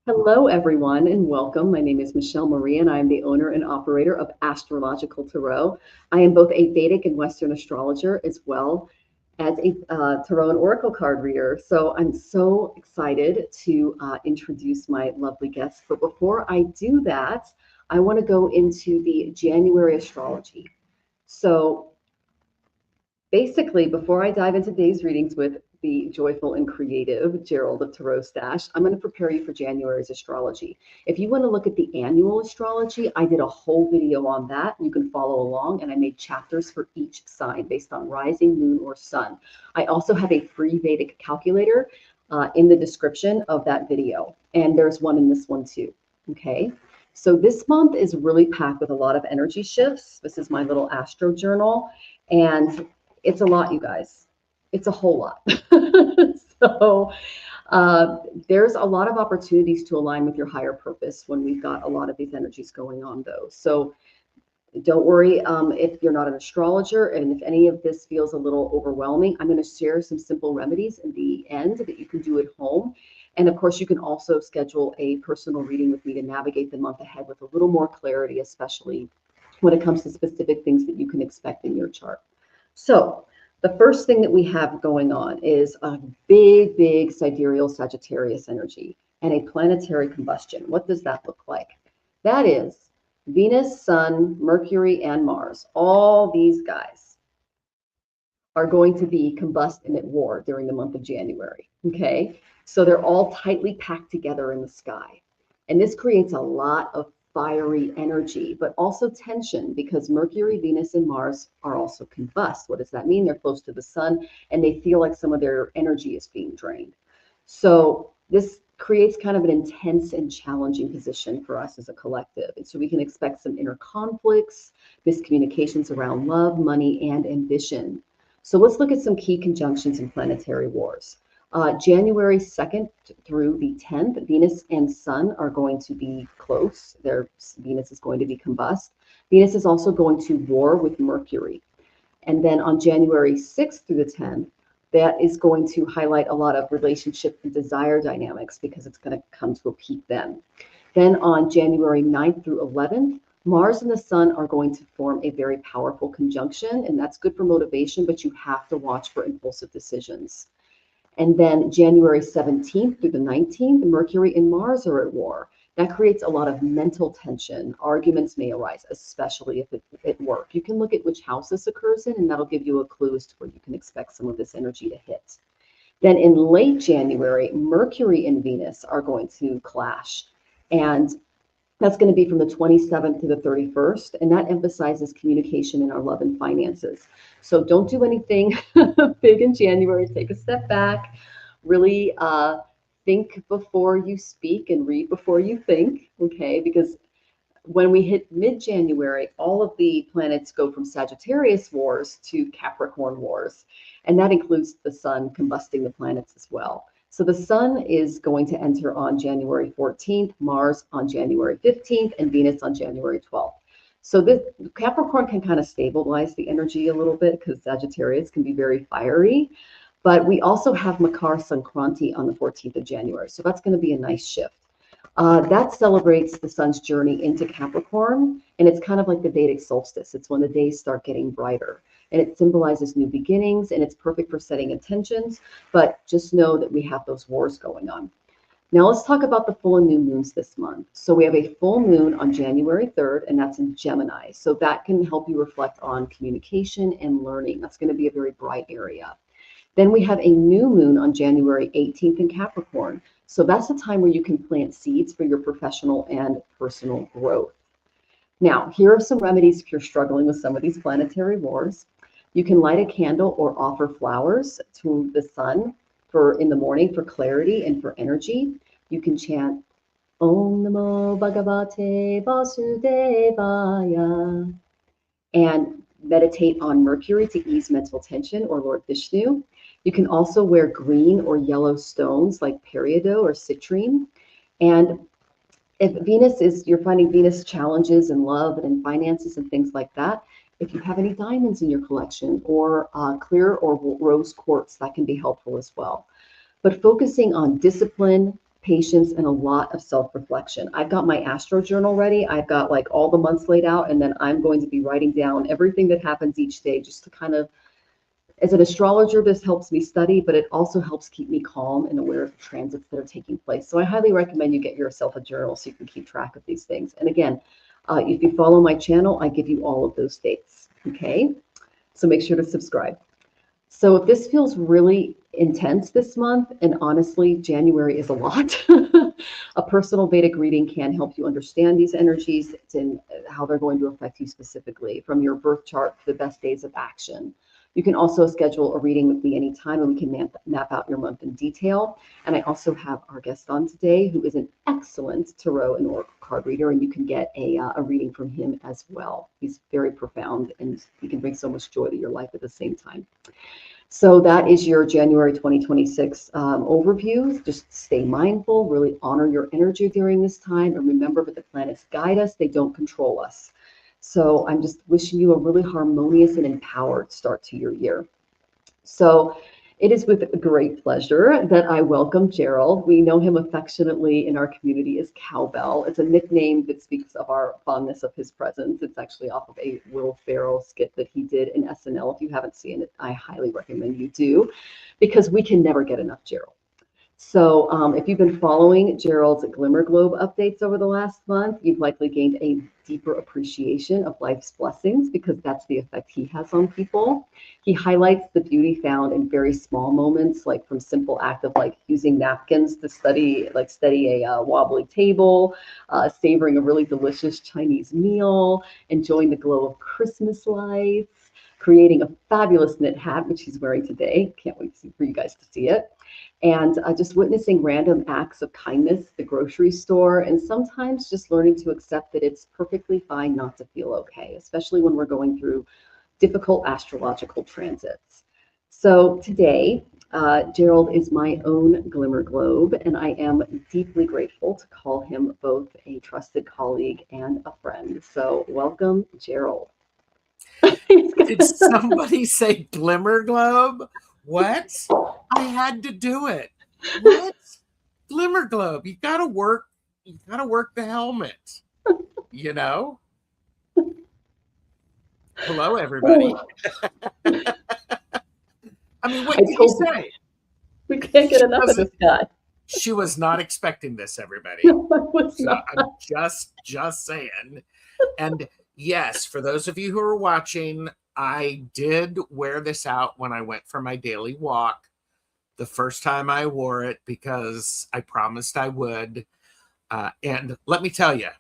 Hello, everyone, and welcome. My name is Michelle Marie, and I am the owner and operator of Astrological Tarot. I am both a Vedic and Western astrologer, as well as a tarot and oracle card reader. So I'm so excited to introduce my lovely guests. But before I do that, I want to go into the January astrology. So basically, before I dive into today's readings with the joyful and creative Gerald of TarotStache, I'm going to prepare you for January's astrology. If you want to look at the annual astrology, I did a whole video on that. You can follow along, and I made chapters for each sign based on rising, moon, or sun. I also have a free Vedic calculator in the description of that video, and there's one in this one too. Okay. So this month is really packed with a lot of energy shifts. This is my little astro journal, and it's a lot, you guys. It's a whole lot. So there's a lot of opportunities to align with your higher purpose when we've got a lot of these energies going on, though. So don't worry if you're not an astrologer, and if any of this feels a little overwhelming, I'm going to share some simple remedies in the end that you can do at home. And of course, you can also schedule a personal reading with me to navigate the month ahead with a little more clarity, especially when it comes to specific things that you can expect in your chart. So the first thing that we have going on is a big, big sidereal Sagittarius energy and a planetary combustion. What does that look like? That is Venus, Sun, Mercury, and Mars. All these guys are going to be combust and at war during the month of January. Okay, so they're all tightly packed together in the sky. And this creates a lot of fiery energy, but also tension, because Mercury, Venus, and Mars are also combust. What does that mean? They're close to the sun and they feel like some of their energy is being drained. So this creates kind of an intense and challenging position for us as a collective. And so we can expect some inner conflicts, miscommunications around love, money, and ambition. So let's look at some key conjunctions and planetary wars. January 2nd through the 10th, Venus and Sun are going to be close. Venus is going to be combust. Venus is also going to war with Mercury. And then on January 6th through the 10th, that is going to highlight a lot of relationship and desire dynamics, because it's going to come to a peak then. Then on January 9th through 11th, Mars and the Sun are going to form a very powerful conjunction, and that's good for motivation, but you have to watch for impulsive decisions. And then January 17th through the 19th, Mercury and Mars are at war. That creates a lot of mental tension. Arguments may arise, especially if it's at work. You can look at which house this occurs in, and that'll give you a clue as to where you can expect some of this energy to hit. Then in late January, Mercury and Venus are going to clash. And that's going to be from the 27th to the 31st, and that emphasizes communication in our love and finances. So don't do anything big in January. Take a step back. Really think before you speak and read before you think, okay? Because when we hit mid-January, all of the planets go from Sagittarius wars to Capricorn wars, and that includes the Sun combusting the planets as well. So the Sun is going to enter on January 14th, Mars on January 15th, and Venus on January 12th. So this Capricorn can kind of stabilize the energy a little bit, because Sagittarius can be very fiery. But we also have Makar Sankranti on the 14th of January. So that's going to be a nice shift. That celebrates the Sun's journey into Capricorn, and it's kind of like the Vedic solstice. It's when the days start getting brighter, and it symbolizes new beginnings, and it's perfect for setting intentions, but just know that we have those wars going on. Now let's talk about the full and new moons this month. So we have a full moon on January 3rd, and that's in Gemini. So that can help you reflect on communication and learning. That's going to be a very bright area. Then we have a new moon on January 18th in Capricorn. So that's the time where you can plant seeds for your professional and personal growth. Now, here are some remedies if you're struggling with some of these planetary wars. You can light a candle or offer flowers to the sun in the morning for clarity and for energy. You can chant Om Namo Bhagavate Vasudevaya and meditate on Mercury to ease mental tension, or Lord Vishnu. You can also wear green or yellow stones like peridot or citrine. And if you're finding Venus challenges in love and in finances and things like that, if you have any diamonds in your collection, or clear or rose quartz, that can be helpful as well. But focusing on discipline, patience, and a lot of self-reflection. I've got my astro journal ready. I've got like all the months laid out, and then I'm going to be writing down everything that happens each day, just to kind of, as an astrologer, this helps me study, but it also helps keep me calm and aware of the transits that are taking place. So I highly recommend you get yourself a journal so you can keep track of these things. And again, if you follow my channel, I give you all of those dates. Okay, so make sure to subscribe. So if this feels really intense this month, and honestly, January is a lot, a personal Vedic reading can help you understand these energies and how they're going to affect you specifically, from your birth chart to the best days of action. You can also schedule a reading with me anytime, and we can map out your month in detail. And I also have our guest on today, who is an excellent tarot and oracle card reader, and you can get a reading from him as well. He's very profound, and he can bring so much joy to your life at the same time. So that is your January 2026 overview. Just stay mindful, really honor your energy during this time, and remember that the planets guide us, they don't control us. So I'm just wishing you a really harmonious and empowered start to your year. So it is with great pleasure that I welcome Gerald. We know him affectionately in our community as Cowbell. It's a nickname that speaks of our fondness of his presence. It's actually off of a Will Ferrell skit that he did in SNL. If you haven't seen it, I highly recommend you do, because we can never get enough Gerald. So if you've been following Gerald's Glimmer Globe updates over the last month, you've likely gained a deeper appreciation of life's blessings, because that's the effect he has on people. He highlights the beauty found in very small moments, like from simple act of like using napkins to steady a wobbly table, savoring a really delicious Chinese meal, enjoying the glow of Christmas lights, creating a fabulous knit hat, which he's wearing today. Can't wait for you guys to see it. And just witnessing random acts of kindness at the grocery store, and sometimes just learning to accept that it's perfectly fine not to feel okay, especially when we're going through difficult astrological transits. So today, Gerald is my own Glimmer Globe, and I am deeply grateful to call him both a trusted colleague and a friend. So welcome, Gerald. Did somebody say Glimmer Globe? What? I had to do it. What? Glimmer Globe. You gotta work the helmet. You know? Hello, everybody. I mean, what did you say? We can't get enough of this guy. She was not expecting this, everybody. No, I was not. I'm just saying. And yes, for those of you who are watching, I did wear this out when I went for my daily walk. The first time I wore it, because I promised I would. And let me tell you,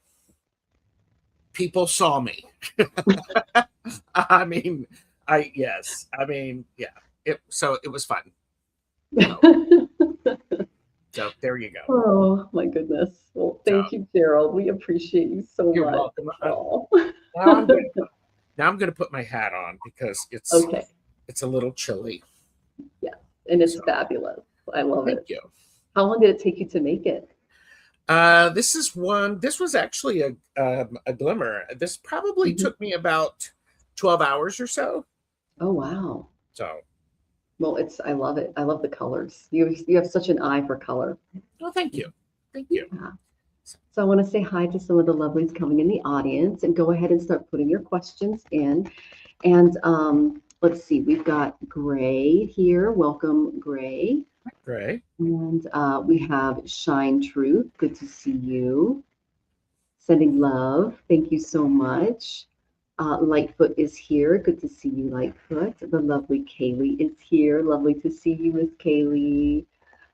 people saw me. So it was fun. So there you go. Oh my goodness. Well, thank you, Gerald. We appreciate you so You're much. welcome. Now I'm going to put my hat on, because it's a little chilly. Yeah, and it's fabulous. I love it. Thank you. How long did it take you to make it? This was actually a glimmer. This probably took me about 12 hours or so. Oh, wow. So, well, I love it. I love the colors. You have such an eye for color. Well, thank you. Thank you. Yeah. So I want to say hi to some of the lovelies coming in the audience, and go ahead and start putting your questions in. And let's see, we've got Gray here. Welcome, Gray. Gray. And we have Shine Truth. Good to see you. Sending love. Thank you so much. Lightfoot is here. Good to see you, Lightfoot. The lovely Kaylee is here. Lovely to see you, Miss Kaylee.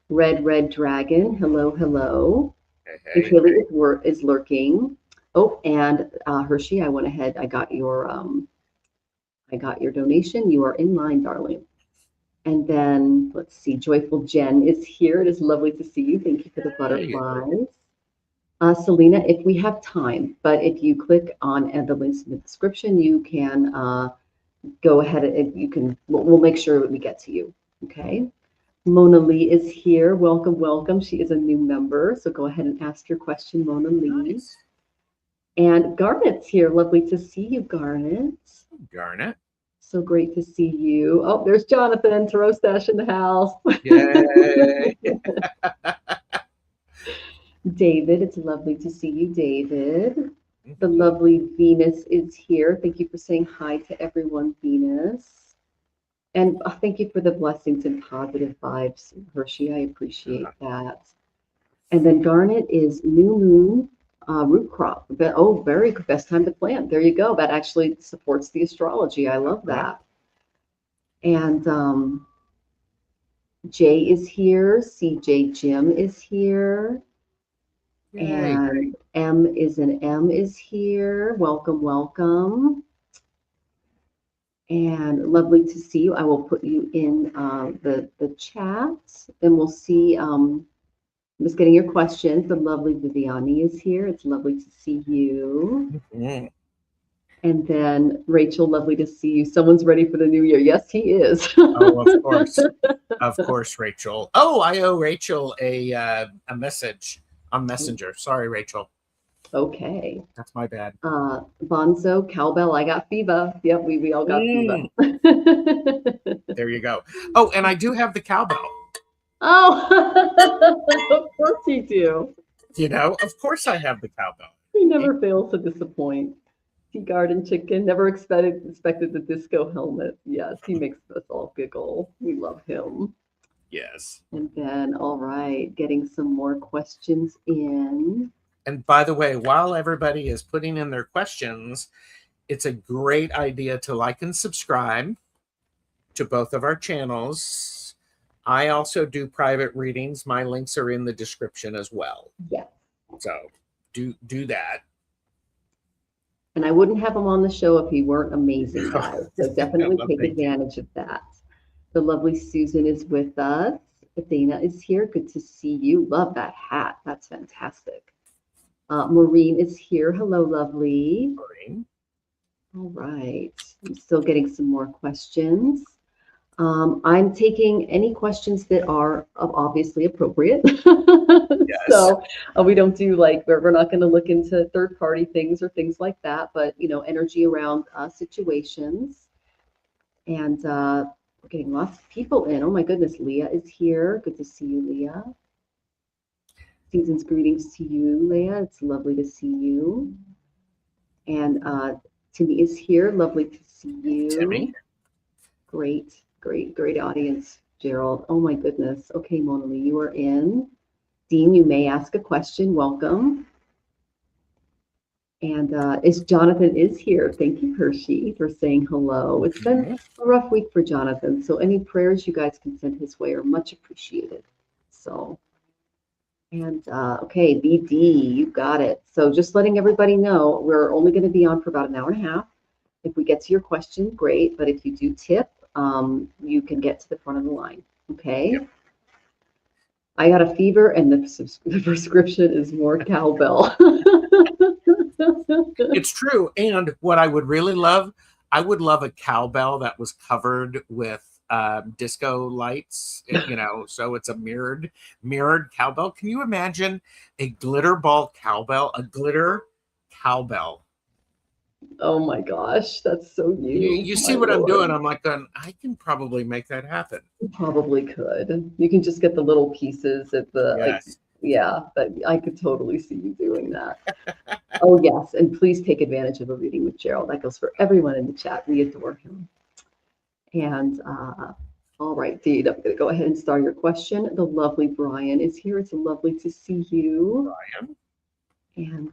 Red Dragon. Hello, hello. Hey. And Kaylee is lurking. Oh, and Hershey, I went ahead. I got your donation. You are in line, darling. And then let's see, Joyful Jen is here. It is lovely to see you. Thank you for the butterflies. Selena, if we have time, but if you click on the links in the description, you can go ahead and we'll make sure that we get to you. Okay. Mona Lee is here. Welcome, welcome. She is a new member. So go ahead and ask your question, Mona Lee. Nice. And Garnet's here. Lovely to see you, Garnet. Garnet. So great to see you. Oh, there's Jonathan, TarotStache in the house. Yay. David, it's lovely to see you, David. The Mhm. lovely Venus is here. Thank you for saying hi to everyone, Venus. And thank you for the blessings and positive vibes, Hershey. I appreciate that. And then Garnet is new moon root crop. But, oh, very good. Best time to plant. There you go. That actually supports the astrology. I love Uh-huh. that. And Jay is here. CJ Jim is here. Yay. And M is here. Welcome, welcome. And lovely to see you. I will put you in the chat. Then we'll see. I'm just getting your questions. The lovely Viviani is here. It's lovely to see you. Mhm. And then Rachel, lovely to see you. Someone's ready for the new year. Yes, he is. Oh, of course. Of course, Rachel. Oh, I owe Rachel a message on Messenger. Sorry, Rachel. Okay. That's my bad. Bonzo, Cowbell, I got fever. Yep, we all got fever. Mm, there you go. Oh, and I do have the cowbell. Oh, of course you do. You know, of course I have the cowbell. He never fails to disappoint. Tea Garden Chicken never expected the disco helmet. Yes, he makes us all giggle. We love him. Yes. And then, all right, getting some more questions in. And by the way, while everybody is putting in their questions, it's a great idea to like and subscribe to both of our channels. I also do private readings. My links are in the description as well. Yes. So do that. And I wouldn't have him on the show if he weren't amazing, guys. So definitely Well, take thank you. advantage of that. The lovely Susan is with us. Athena is here. Good to see you. Love that hat. That's fantastic. Maureen is here. Hello, lovely. All right. I'm still getting some more questions. I'm taking any questions that are obviously appropriate. Yes. So we don't do like, we're not going to look into third party things or things like that, but, you know, energy around situations. And we're getting lots of people in. Oh my goodness, Leah is here. Good to see you, Leah. Season's greetings to you, Leah. It's lovely to see you. And Timmy is here. Lovely to see you. Timmy. Great audience, Gerald. Oh my goodness. Okay, Mona Lee, you are in. Dean, you may ask a question. Welcome. And Jonathan is here. Thank you, Hershey, for saying hello. It's been a rough week for Jonathan, so any prayers you guys can send his way are much appreciated. So, and okay, BD, you got it. So just letting everybody know, we're only going to be on for about an hour and a half. If we get to your question, great. But if you do tip, you can get to the front of the line. Okay. Yep. I got a fever, and the prescription is more cowbell. It's true. And what I would really love, I would love a cowbell that was covered with disco lights, you know, so it's a mirrored cowbell. Can you imagine a glitter ball cowbell, a glitter cowbell? Oh my gosh, that's so You see what I'm doing? I'm like, I can probably make that happen. You probably could. You can just get the little pieces at the yes. Yeah, but I could totally see you doing that. Oh yes, and please take advantage of a reading with Gerald. That goes for everyone in the chat. We adore him. And all right, Deed, I'm going to go ahead and start your question. The lovely Brian is here. It's lovely to see you. Brian. And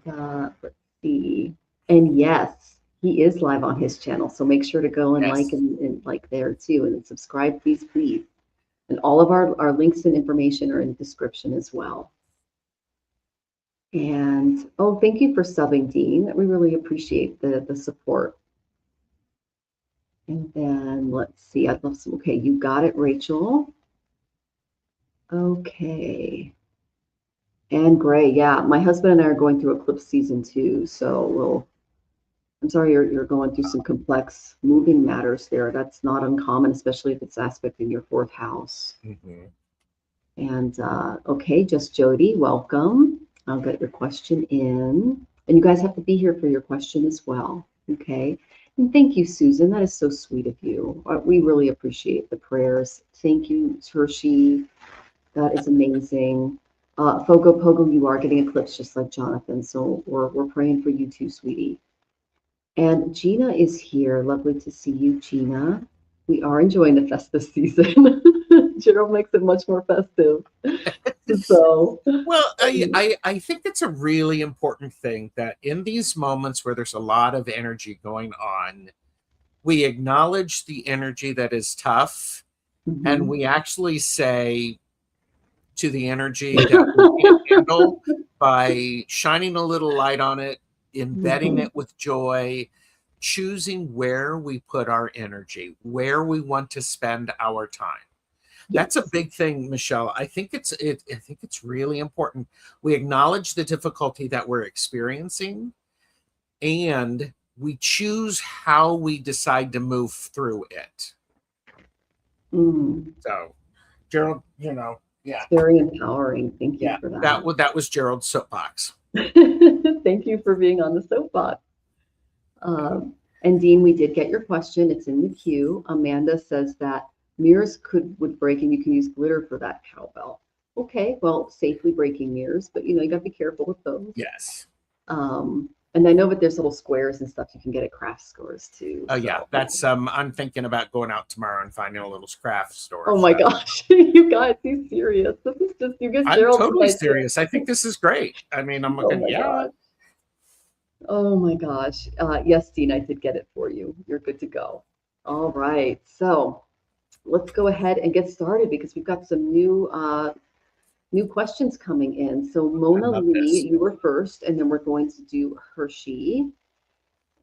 let's see. And yes, he is live on his channel. So make sure to go and like and like there too. And then subscribe, please, please. And all of our links and information are in the description as well. And oh, thank you for subbing, Dean. We really appreciate the support. And then let's see. I'd love some. Okay, you got it, Rachel. Okay. And Gray, yeah, my husband and I are going through eclipse season too. So I'm sorry you're going through some complex moving matters there. That's not uncommon, especially if it's aspecting your fourth house. Mm-hmm. And okay, just Jody, welcome. I'll get your question in. And you guys have to be here for your question as well. Okay. And thank you, Susan. That is so sweet of you. We really appreciate the prayers. Thank you, Hershey. That is amazing. Fogo Pogo, you are getting eclipsed just like Jonathan, so we're praying for you too, sweetie. And Gina is here. Lovely to see you, Gina. We are enjoying the festive season. Gerald makes it much more festive. So, Well, I think it's a really important thing that in these moments where there's a lot of energy going on, we acknowledge the energy that is tough, and we actually say to the energy that we can't handle by shining a little light on it, embedding it with joy, choosing where we put our energy, where we want to spend our time. That's a big thing, Michelle. I think it's really important. We acknowledge the difficulty that we're experiencing, and we choose how we decide to move through it. So, Gerald, yeah, it's very empowering. Thank you for that. That was Gerald's soapbox. Thank you for being on the soapbox. And Dean, we did get your question. It's in the queue. Amanda says that mirrors would break and you can use glitter for that, Cowbell. Okay, well, safely breaking mirrors, but you got to be careful with those. Yes. And I know that there's little squares and stuff you can get at craft stores too. Oh, yeah. That's I'm thinking about going out tomorrow and finding a little craft store. Oh my gosh, you guys, he's serious. This is just you get Gerald. I'm totally serious. I think this is great. I mean, I'm looking. God. Oh my gosh. Yes, Dean, I did get it for you. You're good to go. All right. So let's go ahead and get started because we've got some new questions coming in. So Mona Lee, you were first, and then we're going to do Hershey.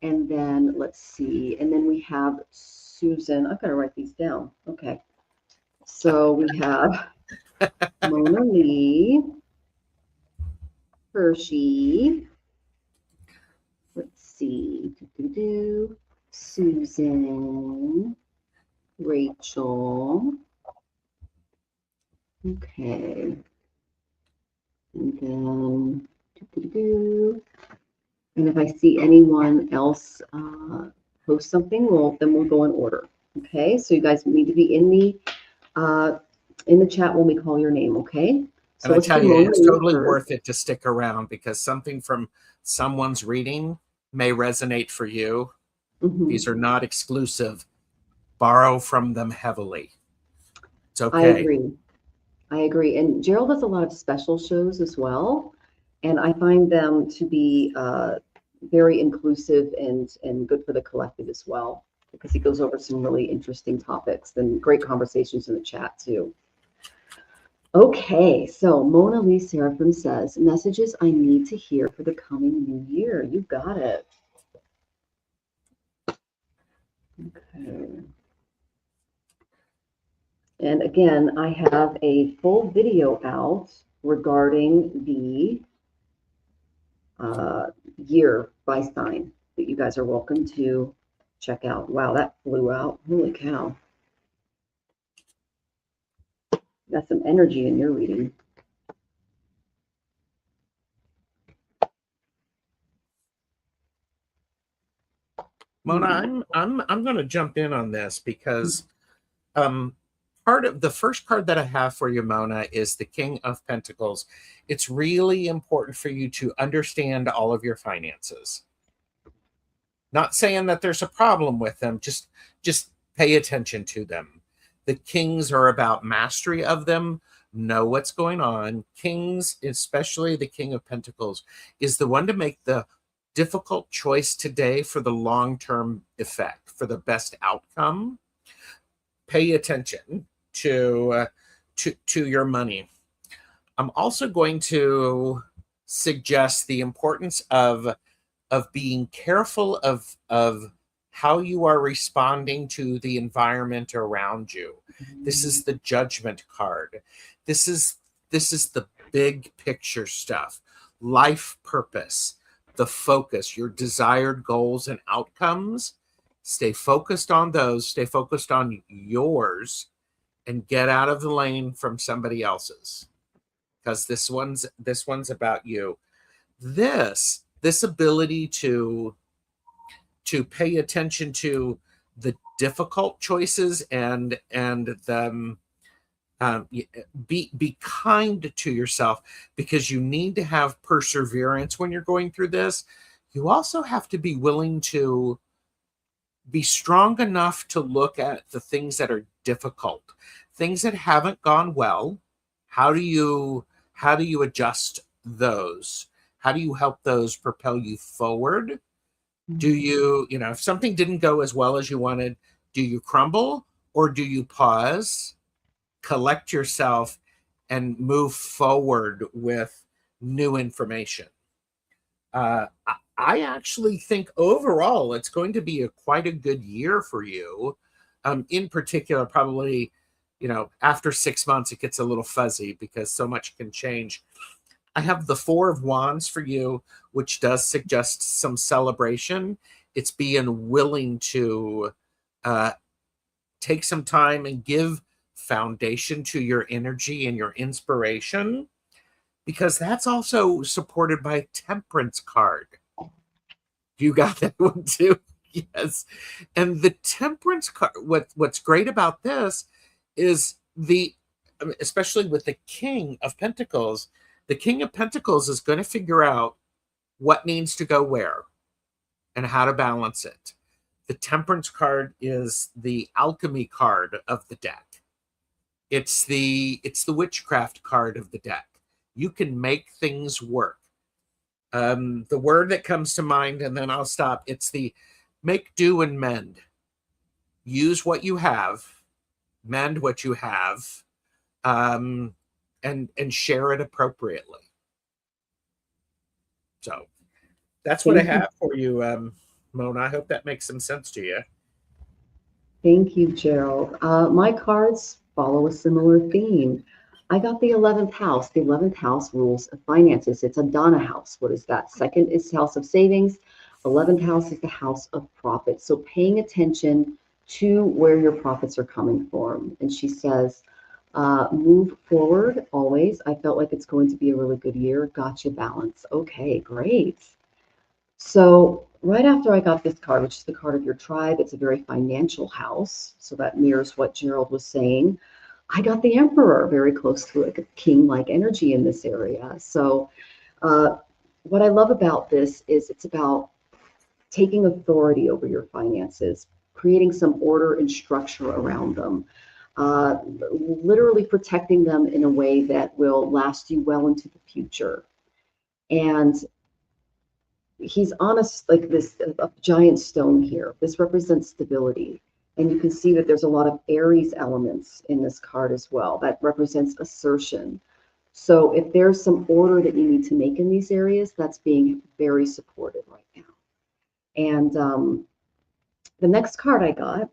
And then let's see. And then we have Susan. I've got to write these down. Okay. So we have Mona Lee, Hershey. Let's see. Susan, Rachel. Okay. And then, and if I see anyone else post something, then we'll go in order. Okay. So you guys need to be in the chat when we call your name. Okay. So and I tell you, it's totally worth it to stick around because something from someone's reading may resonate for you. These are not exclusive. Borrow from them heavily. It's okay. I agree. And Gerald does a lot of special shows as well. And I find them to be very inclusive and good for the collective as well, because he goes over some really interesting topics and great conversations in the chat too. Okay, so Mona Lee Seraphim says, messages I need to hear for the coming new year. You got it. Okay. And again, I have a full video out regarding the year by sign that you guys are welcome to check out. Wow, that flew out. Holy cow. Got some energy in your reading. Mona, I'm going to jump in on this because part of the first card that I have for you, Mona, is the King of Pentacles. It's really important for you to understand all of your finances. Not saying that there's a problem with them, just pay attention to them. The kings are about mastery of them, know what's going on. Kings, especially the King of Pentacles, is the one to make the difficult choice today for the long-term effect, for the best outcome. Pay attention to your money. I'm also going to suggest the importance of being careful of how you are responding to the environment around you. This is the Judgment card. This is the big picture stuff, life purpose, the focus, your desired goals and outcomes. Stay focused on those, stay focused on yours, and get out of the lane from somebody else's, because this one's about you. This ability to pay attention to the difficult choices and Be kind to yourself, because you need to have perseverance when you're going through this. You also have to be willing to be strong enough to look at the things that are difficult, things that haven't gone well. How do you adjust those? How do you help those propel you forward? Do you, if something didn't go as well as you wanted, do you crumble, or do you pause, collect yourself, and move forward with new information? I actually think overall it's going to be quite a good year for you. In particular, probably, after 6 months, it gets a little fuzzy because so much can change. I have the Four of Wands for you, which does suggest some celebration. It's being willing to take some time and give foundation to your energy and your inspiration, because that's also supported by Temperance card. You got that one too? Yes. And the Temperance card, what's great about this is especially with the King of Pentacles, the King of Pentacles is going to figure out what needs to go where and how to balance it. The Temperance card is the alchemy card of the deck. It's the witchcraft card of the deck. You can make things work. The word that comes to mind, and then I'll stop, it's the make do and mend. Use what you have, mend what you have, and share it appropriately. So that's what I have for you, Mona. I hope that makes some sense to you. Thank you, Gerald. My cards follow a similar theme. I got the 11th house. The 11th house rules of finances. It's a Donna house. What is that? Second is house of savings. 11th house is the house of profits. So paying attention to where your profits are coming from. And she says, move forward always. I felt like it's going to be a really good year. Gotcha, balance. Okay, great. So right after I got this card, which is the card of your tribe, it's a very financial house. So that mirrors what Gerald was saying. I got the Emperor, very close to like a king-like energy in this area. So what I love about this is it's about taking authority over your finances, creating some order and structure around them, literally protecting them in a way that will last you well into the future. And he's on like this a giant stone here. This represents stability. And you can see that there's a lot of Aries elements in this card as well. That represents assertion. So if there's some order that you need to make in these areas, that's being very supported right now. And the next card I got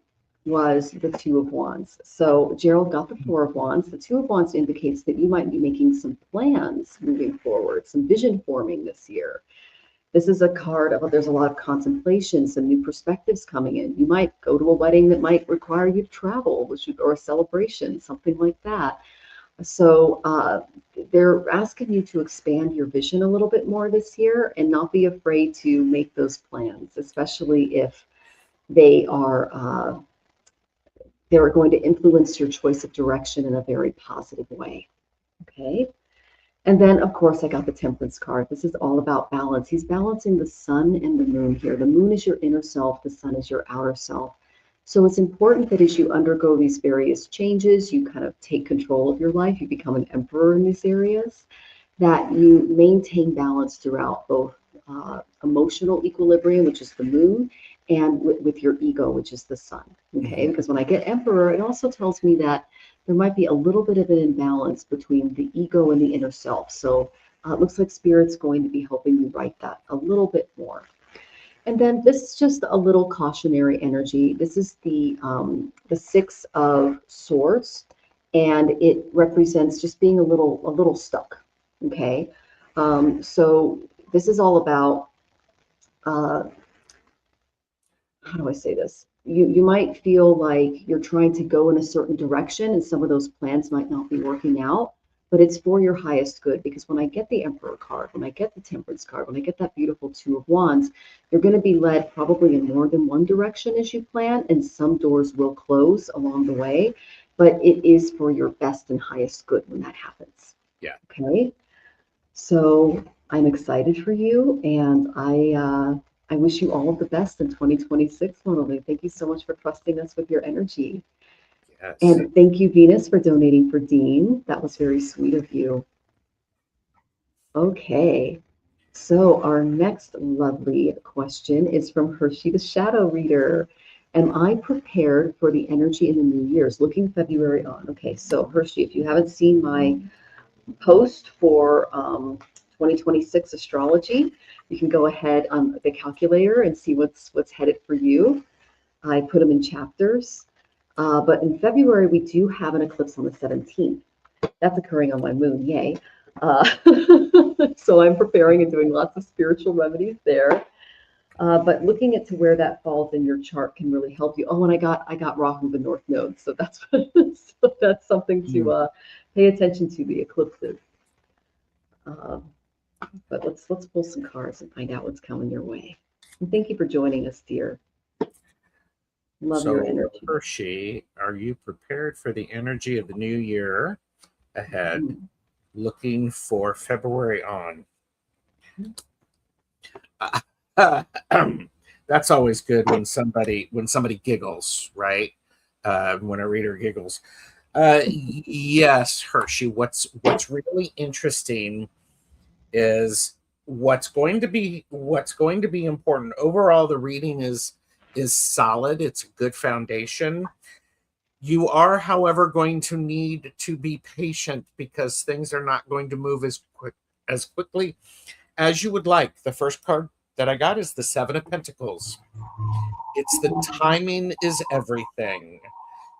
was the Two of Wands. So Gerald got the Four of Wands. The Two of Wands indicates that you might be making some plans moving forward, some vision forming this year. This is a card of, there's a lot of contemplation, some new perspectives coming in. You might go to a wedding that might require you to travel, or a celebration, something like that. So they're asking you to expand your vision a little bit more this year and not be afraid to make those plans, especially if they're going to influence your choice of direction in a very positive way. Okay. And then, of course, I got the Temperance card. This is all about balance. He's balancing the sun and the moon here. The moon is your inner self. The sun is your outer self. So it's important that as you undergo these various changes, you kind of take control of your life. You become an emperor in these areas, that you maintain balance throughout both emotional equilibrium, which is the moon, and with your ego, which is the sun. Okay, because when I get emperor, it also tells me that there might be a little bit of an imbalance between the ego and the inner self. So it looks like Spirit's going to be helping you write that a little bit more. And then this is just a little cautionary energy. This is the Six of Swords, and it represents just being a little stuck. Okay, so this is all about how do I say this? You might feel like you're trying to go in a certain direction and some of those plans might not be working out, but it's for your highest good. Because when I get the Emperor card, when I get the Temperance card, when I get that beautiful Two of Wands, you're going to be led probably in more than one direction as you plan, and some doors will close along the way. but it is for your best and highest good when that happens. Yeah. Okay. So I'm excited for you, and I wish you all of the best in 2026, Lily. Thank you so much for trusting us with your energy. Yes. And thank you, Venus, for donating for Dean. That was very sweet of you. Okay. So our next lovely question is from Hershey the Shadow Reader. Am I prepared for the energy in the new year's? Looking February on. Okay, so Hershey, if you haven't seen my post for 2026 astrology, you can go ahead on the calculator and see what's headed for you. I put them in chapters. But in February, we do have an eclipse on the 17th. That's occurring on my moon, yay. Uh, so I'm preparing and doing lots of spiritual remedies there. But looking at to where that falls in your chart can really help you. Oh, and I got Rahu the North Node, so that's so that's something to pay attention to, the eclipses. But let's pull some cards and find out what's coming your way. And thank you for joining us, dear. Love your energy. Hershey, are you prepared for the energy of the new year ahead? Looking for February on. That's always good when somebody giggles, right? When a reader giggles. Yes, Hershey. What's really interesting is what's going to be important. Overall, the reading is solid. It's a good foundation. You are, however, going to need to be patient because things are not going to move as quickly as you would like. The first card that I got is the Seven of Pentacles. It's the timing is everything.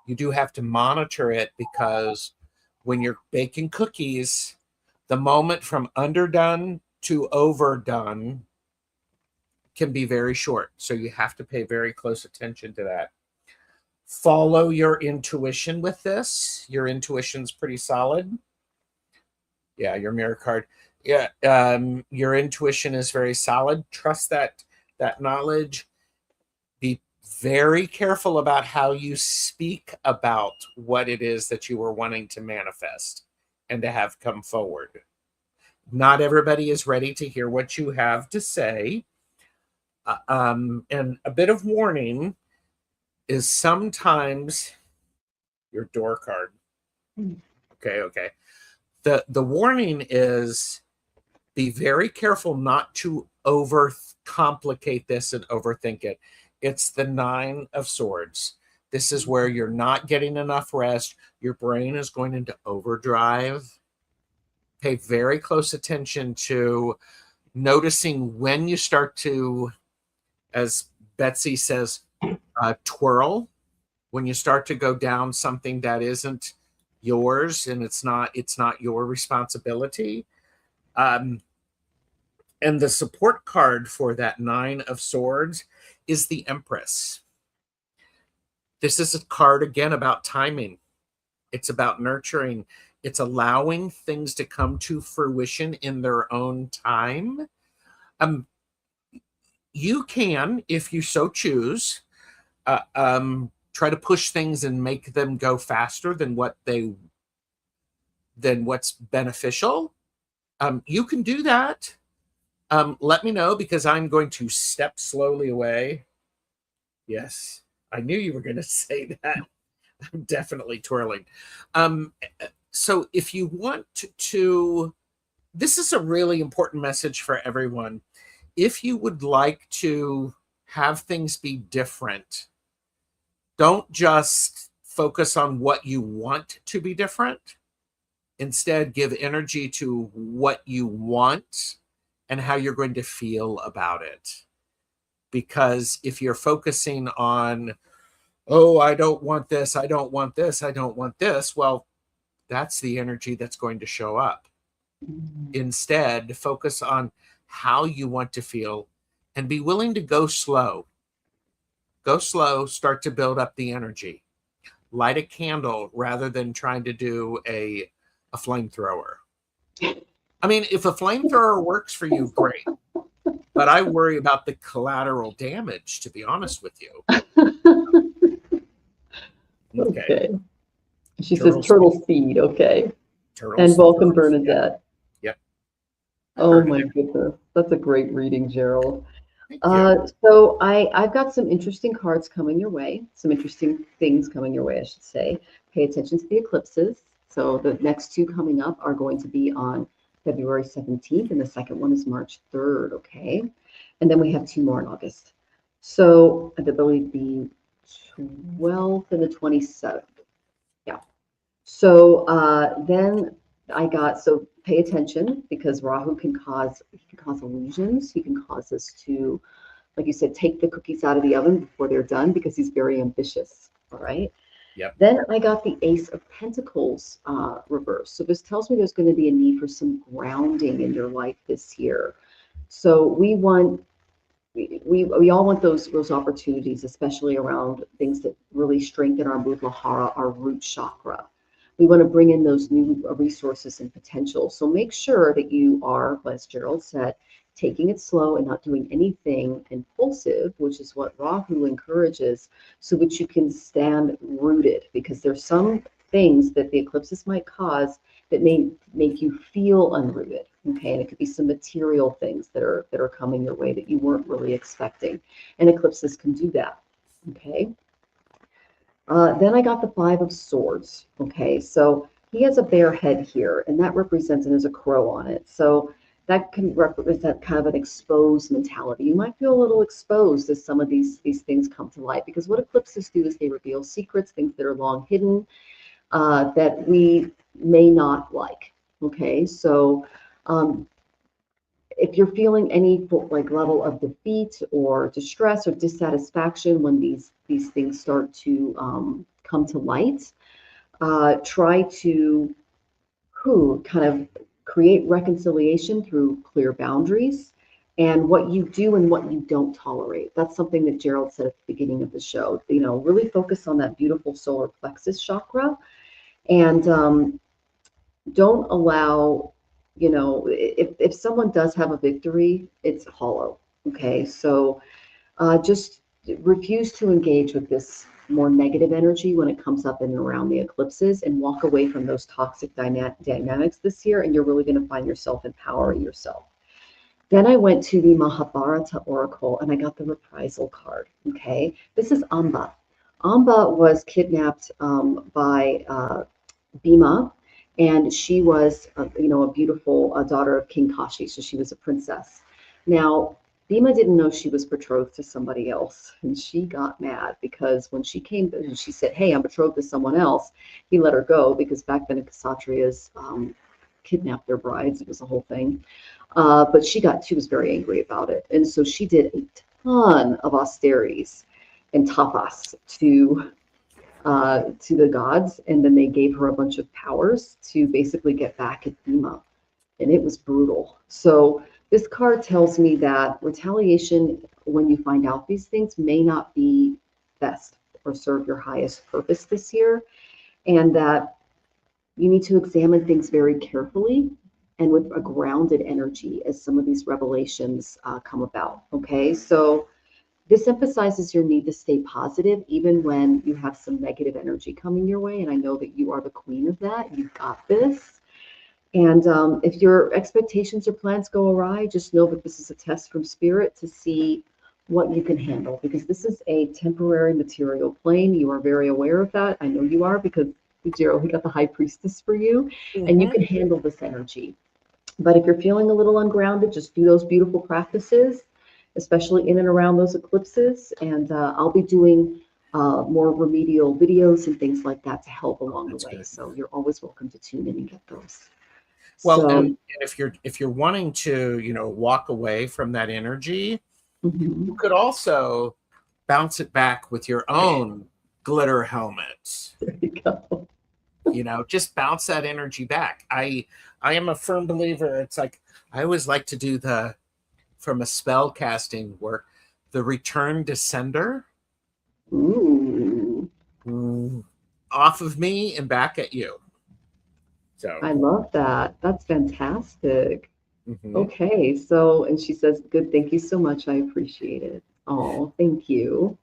You do have to monitor it because when you're baking cookies, the moment from underdone to overdone can be very short. So you have to pay very close attention to that. Follow your intuition with this. Your intuition's pretty solid. Yeah, your mirror card. Yeah, your intuition is very solid. Trust that knowledge. Be very careful about how you speak about what it is that you were wanting to manifest and to have come forward. Not everybody is ready to hear what you have to say. And a bit of warning is sometimes your door card. Okay. The warning is be very careful not to overcomplicate this and overthink it. It's the Nine of Swords. This is where you're not getting enough rest. Your brain is going into overdrive. Pay very close attention to noticing when you start to, as Betsy says, twirl, when you start to go down something that isn't yours and it's not your responsibility. And the support card for that Nine of Swords is the Empress. This is a card again about timing. It's about nurturing. It's allowing things to come to fruition in their own time. You can, if you so choose, try to push things and make them go faster than what's beneficial. You can do that. Let me know because I'm going to step slowly away. Yes, I knew you were going to say that. I'm definitely twirling. So if you want to, this is a really important message for everyone. If you would like to have things be different, don't just focus on what you want to be different. Instead, give energy to what you want and how you're going to feel about it. Because if you're focusing on, oh, I don't want this, I don't want this, I don't want this, well, that's the energy that's going to show up. Instead, focus on how you want to feel and be willing to go slow. Go slow, start to build up the energy. Light a candle rather than trying to do a flamethrower. I mean, if a flamethrower works for you, great. But I worry about the collateral damage, to be honest with you. Okay. She says turtle seed. Okay. And welcome, Bernadette. Yep. Oh my goodness. That's a great reading, Gerald. Thank you. So I've got some interesting cards coming your way, some interesting things coming your way, I should say. Pay attention to the eclipses. So the next two coming up are going to be on February 17th, and the second one is March 3rd, okay? And then we have two more in August. So I believe the 12th and the 27th. Yeah. So then I got, so pay attention because Rahu can cause illusions. He can cause us to, like you said, take the cookies out of the oven before they're done because he's very ambitious. All right. Yep. Then I got the Ace of Pentacles reverse. So this tells me there's going to be a need for some grounding in your life this year. So we all want those opportunities, especially around things that really strengthen our Muladhara, our root chakra. We want to bring in those new resources and potential. So make sure that you are, as Gerald said, taking it slow and not doing anything impulsive, which is what Rahu encourages, so that you can stand rooted, because there's some things that the eclipses might cause that may make you feel unrooted. Okay, and it could be some material things that are coming your way that you weren't really expecting, and eclipses can do that. Okay. Then I got the Five of Swords. Okay, so he has a bear head here, and that represents, and there's a crow on it. So that can represent kind of an exposed mentality. You might feel a little exposed as some of these things come to light, because what eclipses do is they reveal secrets, things that are long hidden, that we may not like. Okay, so if you're feeling any like level of defeat or distress or dissatisfaction when these things start to come to light, try to kind of create reconciliation through clear boundaries and what you do and what you don't tolerate. That's something that Gerald said at the beginning of the show. You know, really focus on that beautiful solar plexus chakra, and don't allow, you know, if someone does have a victory, it's hollow. Okay, so just refuse to engage with this more negative energy when it comes up in and around the eclipses, and walk away from those toxic dynamics this year, and you're really going to find yourself empowering yourself. Then I went to the Mahabharata Oracle, and I got the reprisal card. Okay, this is Amba. Amba was kidnapped by Bhima, and she was, a beautiful daughter of King Kashi, so she was a princess. Now, Bhima didn't know she was betrothed to somebody else, and she got mad because when she came and she said, "Hey, I'm betrothed to someone else," he let her go, because back then Kshatriyas kidnapped their brides. It was a whole thing. But she was very angry about it, and so she did a ton of austerities and tapas to the gods, and then they gave her a bunch of powers to basically get back at Bhima, and it was brutal. So this card tells me that retaliation, when you find out these things, may not be best or serve your highest purpose this year, and that you need to examine things very carefully and with a grounded energy as some of these revelations come about. Okay, so this emphasizes your need to stay positive even when you have some negative energy coming your way. And I know that you are the queen of that. You've got this. And if your expectations or plans go awry, just know that this is a test from spirit to see what you can handle, because this is a temporary material plane. You are very aware of that. I know you are, because Gerald, we got the high priestess for you, and you can handle this energy. But if you're feeling a little ungrounded, just do those beautiful practices, especially in and around those eclipses. And I'll be doing more remedial videos and things like that to help along the way. Good. So you're always welcome to tune in and get those. Well, so, and if you're wanting to, walk away from that energy, you could also bounce it back with your own glitter helmet. There you go. Just bounce that energy back. I am a firm believer. It's like, I always like to do from a spell casting work, the return descender. Ooh. Off of me and back at you. So I love that. That's fantastic. Okay, so, and she says, good, thank you so much. I appreciate it. Oh, thank you.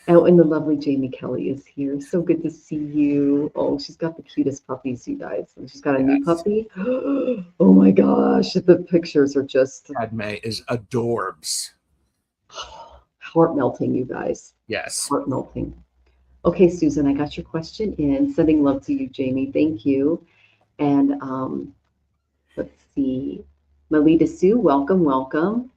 Oh, and the lovely Jamie Kelly is here. So good to see you. Oh, she's got the cutest puppies, you guys. And she's got a new Yes. puppy. Oh my gosh, the pictures are just Padme is adorbs. heart melting, you guys. Yes. Heart melting. Okay, Susan, I got your question in. Sending love to you, Jamie. Thank you. And let's see. Melita Sue, welcome, welcome.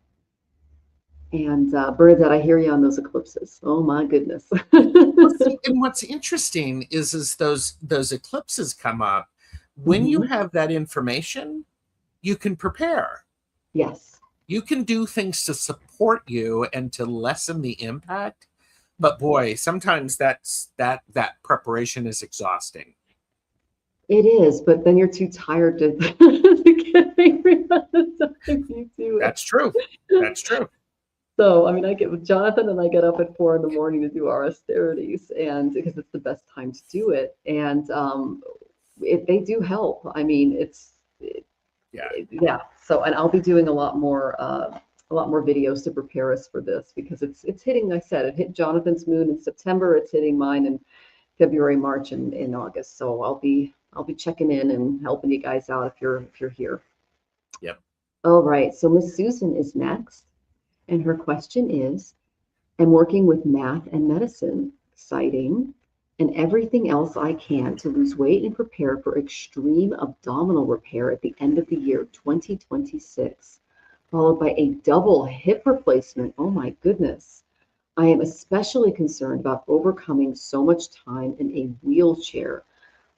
And Bernadette, I hear you on those eclipses. Oh my goodness. And what's interesting is those eclipses come up. When you Mhm. have that information, you can prepare. Yes. You can do things to support you and to lessen the impact. But boy, sometimes that preparation is exhausting. It is, but then you're too tired to, to get angry by the time you do it. That's true. That's true. So, I mean, I get with Jonathan and I get up at 4 in the morning to do our austerities, and because it's the best time to do it. And they do help. I mean, Yeah. yeah. So, and I'll be doing a lot more videos to prepare us for this because it's hitting. I said it hit Jonathan's moon in September. It's hitting mine in February, March, and in August. So I'll be checking in and helping you guys out if you're here. Yep. All right. So Miss Susan is next, and her question is, I'm working with math and medicine, exciting, and everything else I can to lose weight and prepare for extreme abdominal repair at the end of the year 2026, followed by a double hip replacement. Oh my goodness. I am especially concerned about overcoming so much time in a wheelchair.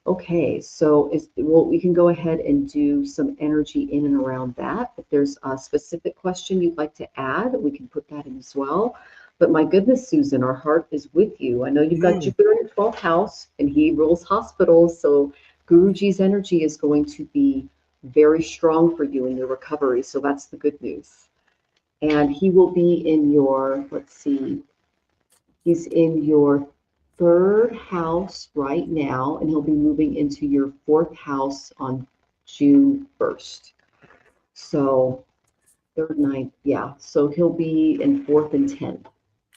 Okay, so well, we can go ahead and do some energy in and around that. If there's a specific question you'd like to add, we can put that in as well. But my goodness, Susan, our heart is with you. I know you've got Jupiter in your 12th house and he rules hospitals. So Guruji's energy is going to be very strong for you in your recovery. So that's the good news. And he will be in your, let's see, he's in your third house right now, and he'll be moving into your fourth house on June 1st. So third, ninth, yeah. So he'll be in fourth and 10th.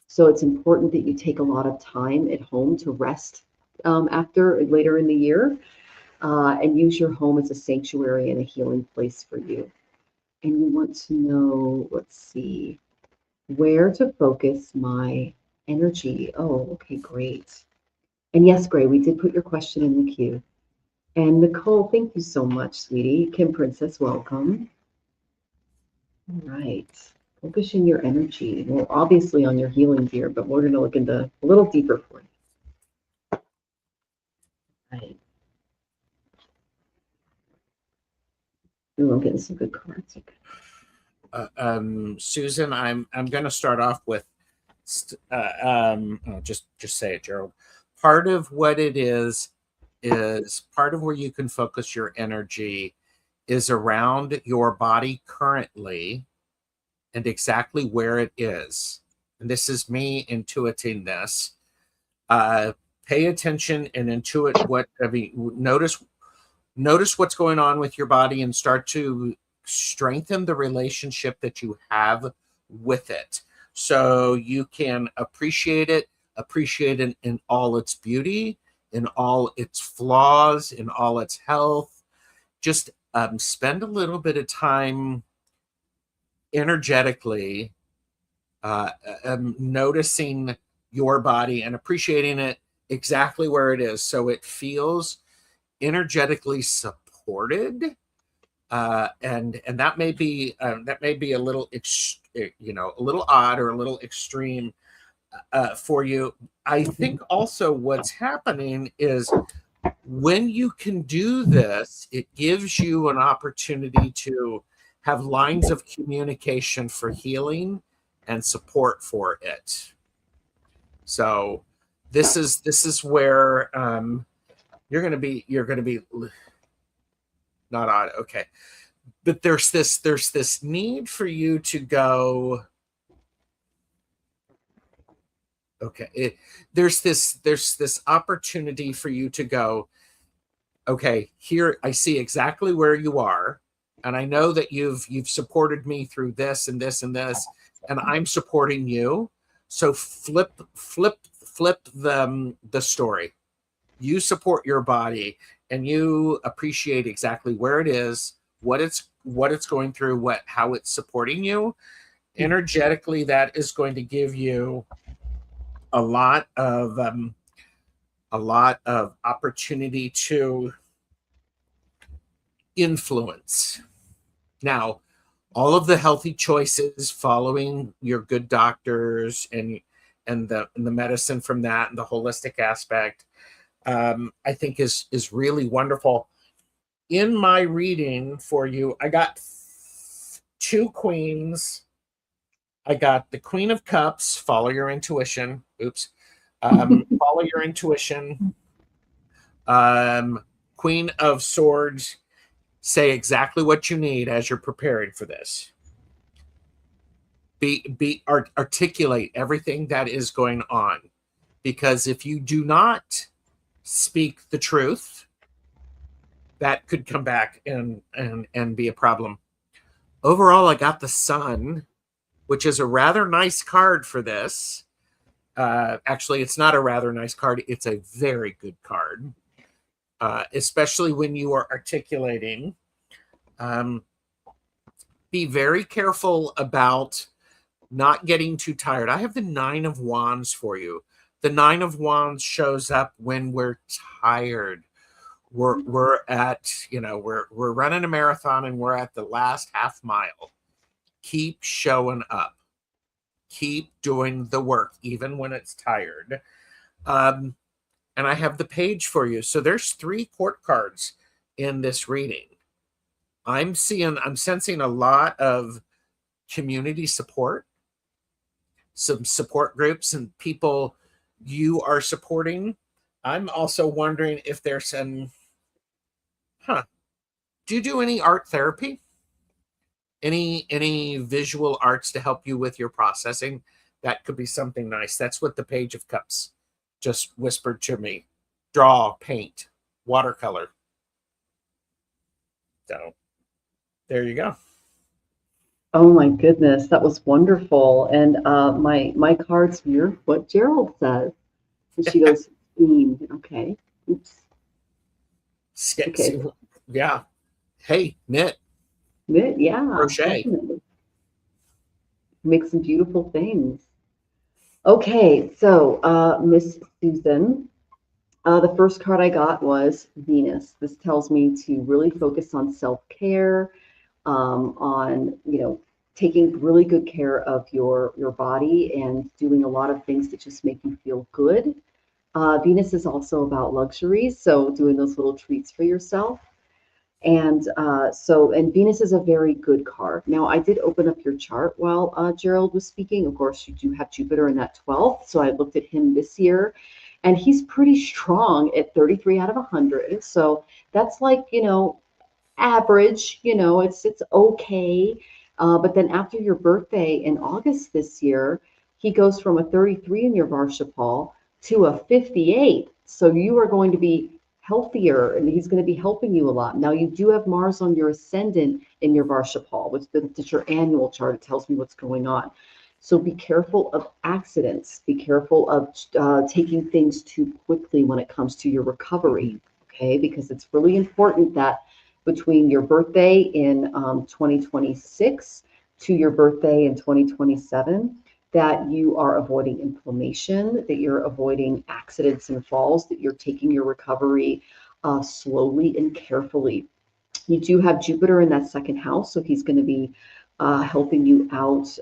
So it's important that you take a lot of time at home to rest after later in the year and use your home as a sanctuary and a healing place for you. And you want to know, let's see, where to focus my energy. Oh, okay, great. And yes, Gray, we did put your question in the queue. And Nicole, thank you so much, sweetie. Kim Princess, welcome. All right. Focusing your energy. Well, obviously on your healing gear, but we're going to look into a little deeper for you. Right. Ooh, I'm getting some good cards. Okay. Susan, I'm going to start off with just say it, Gerald. Part of what it is part of where you can focus your energy is around your body currently and exactly where it is. And this is me intuiting this. Pay attention and intuit what I mean. Notice what's going on with your body and start to strengthen the relationship that you have with it, so you can appreciate it in all its beauty, in all its flaws, in all its health. Just spend a little bit of time energetically noticing your body and appreciating it exactly where it is, so it feels energetically supported. And that may be a little a little odd or a little extreme for you. I think also what's happening is when you can do this, it gives you an opportunity to have lines of communication for healing and support for it. So this is where you're going to be not odd. Okay. But there's this need for you to go, okay, there's this opportunity for you to go, okay, here I see exactly where you are, and I know that you've supported me through this and this and this, and I'm supporting you. So flip flip the story. You support your body, and you appreciate exactly where it is, what it's going through, how it's supporting you. Energetically, that is going to give you a lot of opportunity to influence. Now, all of the healthy choices, following your good doctors and the medicine from that, and the holistic aspect, I think is really wonderful. In my reading for you, I got 2 queens. I got the Queen of Cups, follow your intuition. Oops. Follow your intuition. Queen of Swords, say exactly what you need as you're preparing for this. Articulate everything that is going on, because if you do not speak the truth, that could come back and be a problem. Overall, I got the Sun, which is a rather nice card for this. Actually, it's not a rather nice card. It's a very good card, especially when you are articulating. Be very careful about not getting too tired. I have the 9 of Wands for you. The 9 of Wands shows up when we're tired. We're at, we're running a marathon and we're at the last half mile. Keep showing up. Keep doing the work, even when it's tired. And I have the Page for you. So there's 3 court cards in this reading. I'm sensing a lot of community support, some support groups and people you are supporting. I'm also wondering if there's some, do you do any art therapy? Any visual arts to help you with your processing? That could be something nice. That's what the Page of Cups just whispered to me. Draw, paint, watercolor. So there you go. Oh my goodness, that was wonderful. And my cards mirror what Gerald says. And she goes, okay. Oops. Okay. Yeah. Hey, knit. Knit, yeah. Crochet. Definitely. Make some beautiful things. Okay, so Miss Susan, the first card I got was Venus. This tells me to really focus on self-care, on taking really good care of your body and doing a lot of things that just make you feel good. Venus is also about luxuries, so doing those little treats for yourself. And and Venus is a very good card. Now, I did open up your chart while Gerald was speaking. Of course, you do have Jupiter in that 12th, so I looked at him this year, and he's pretty strong at 33 out of 100. So that's like, average, it's okay. But then after your birthday in August this year, he goes from a 33 in your Varshapal to a 58. So you are going to be healthier, and he's going to be helping you a lot. Now, you do have Mars on your ascendant in your Varshapal, which is your annual chart. It tells me what's going on. So be careful of accidents. Be careful of taking things too quickly when it comes to your recovery, okay? Because it's really important that between your birthday in 2026 to your birthday in 2027, that you are avoiding inflammation, that you're avoiding accidents and falls, that you're taking your recovery slowly and carefully. You do have Jupiter in that second house, so he's going to be helping you out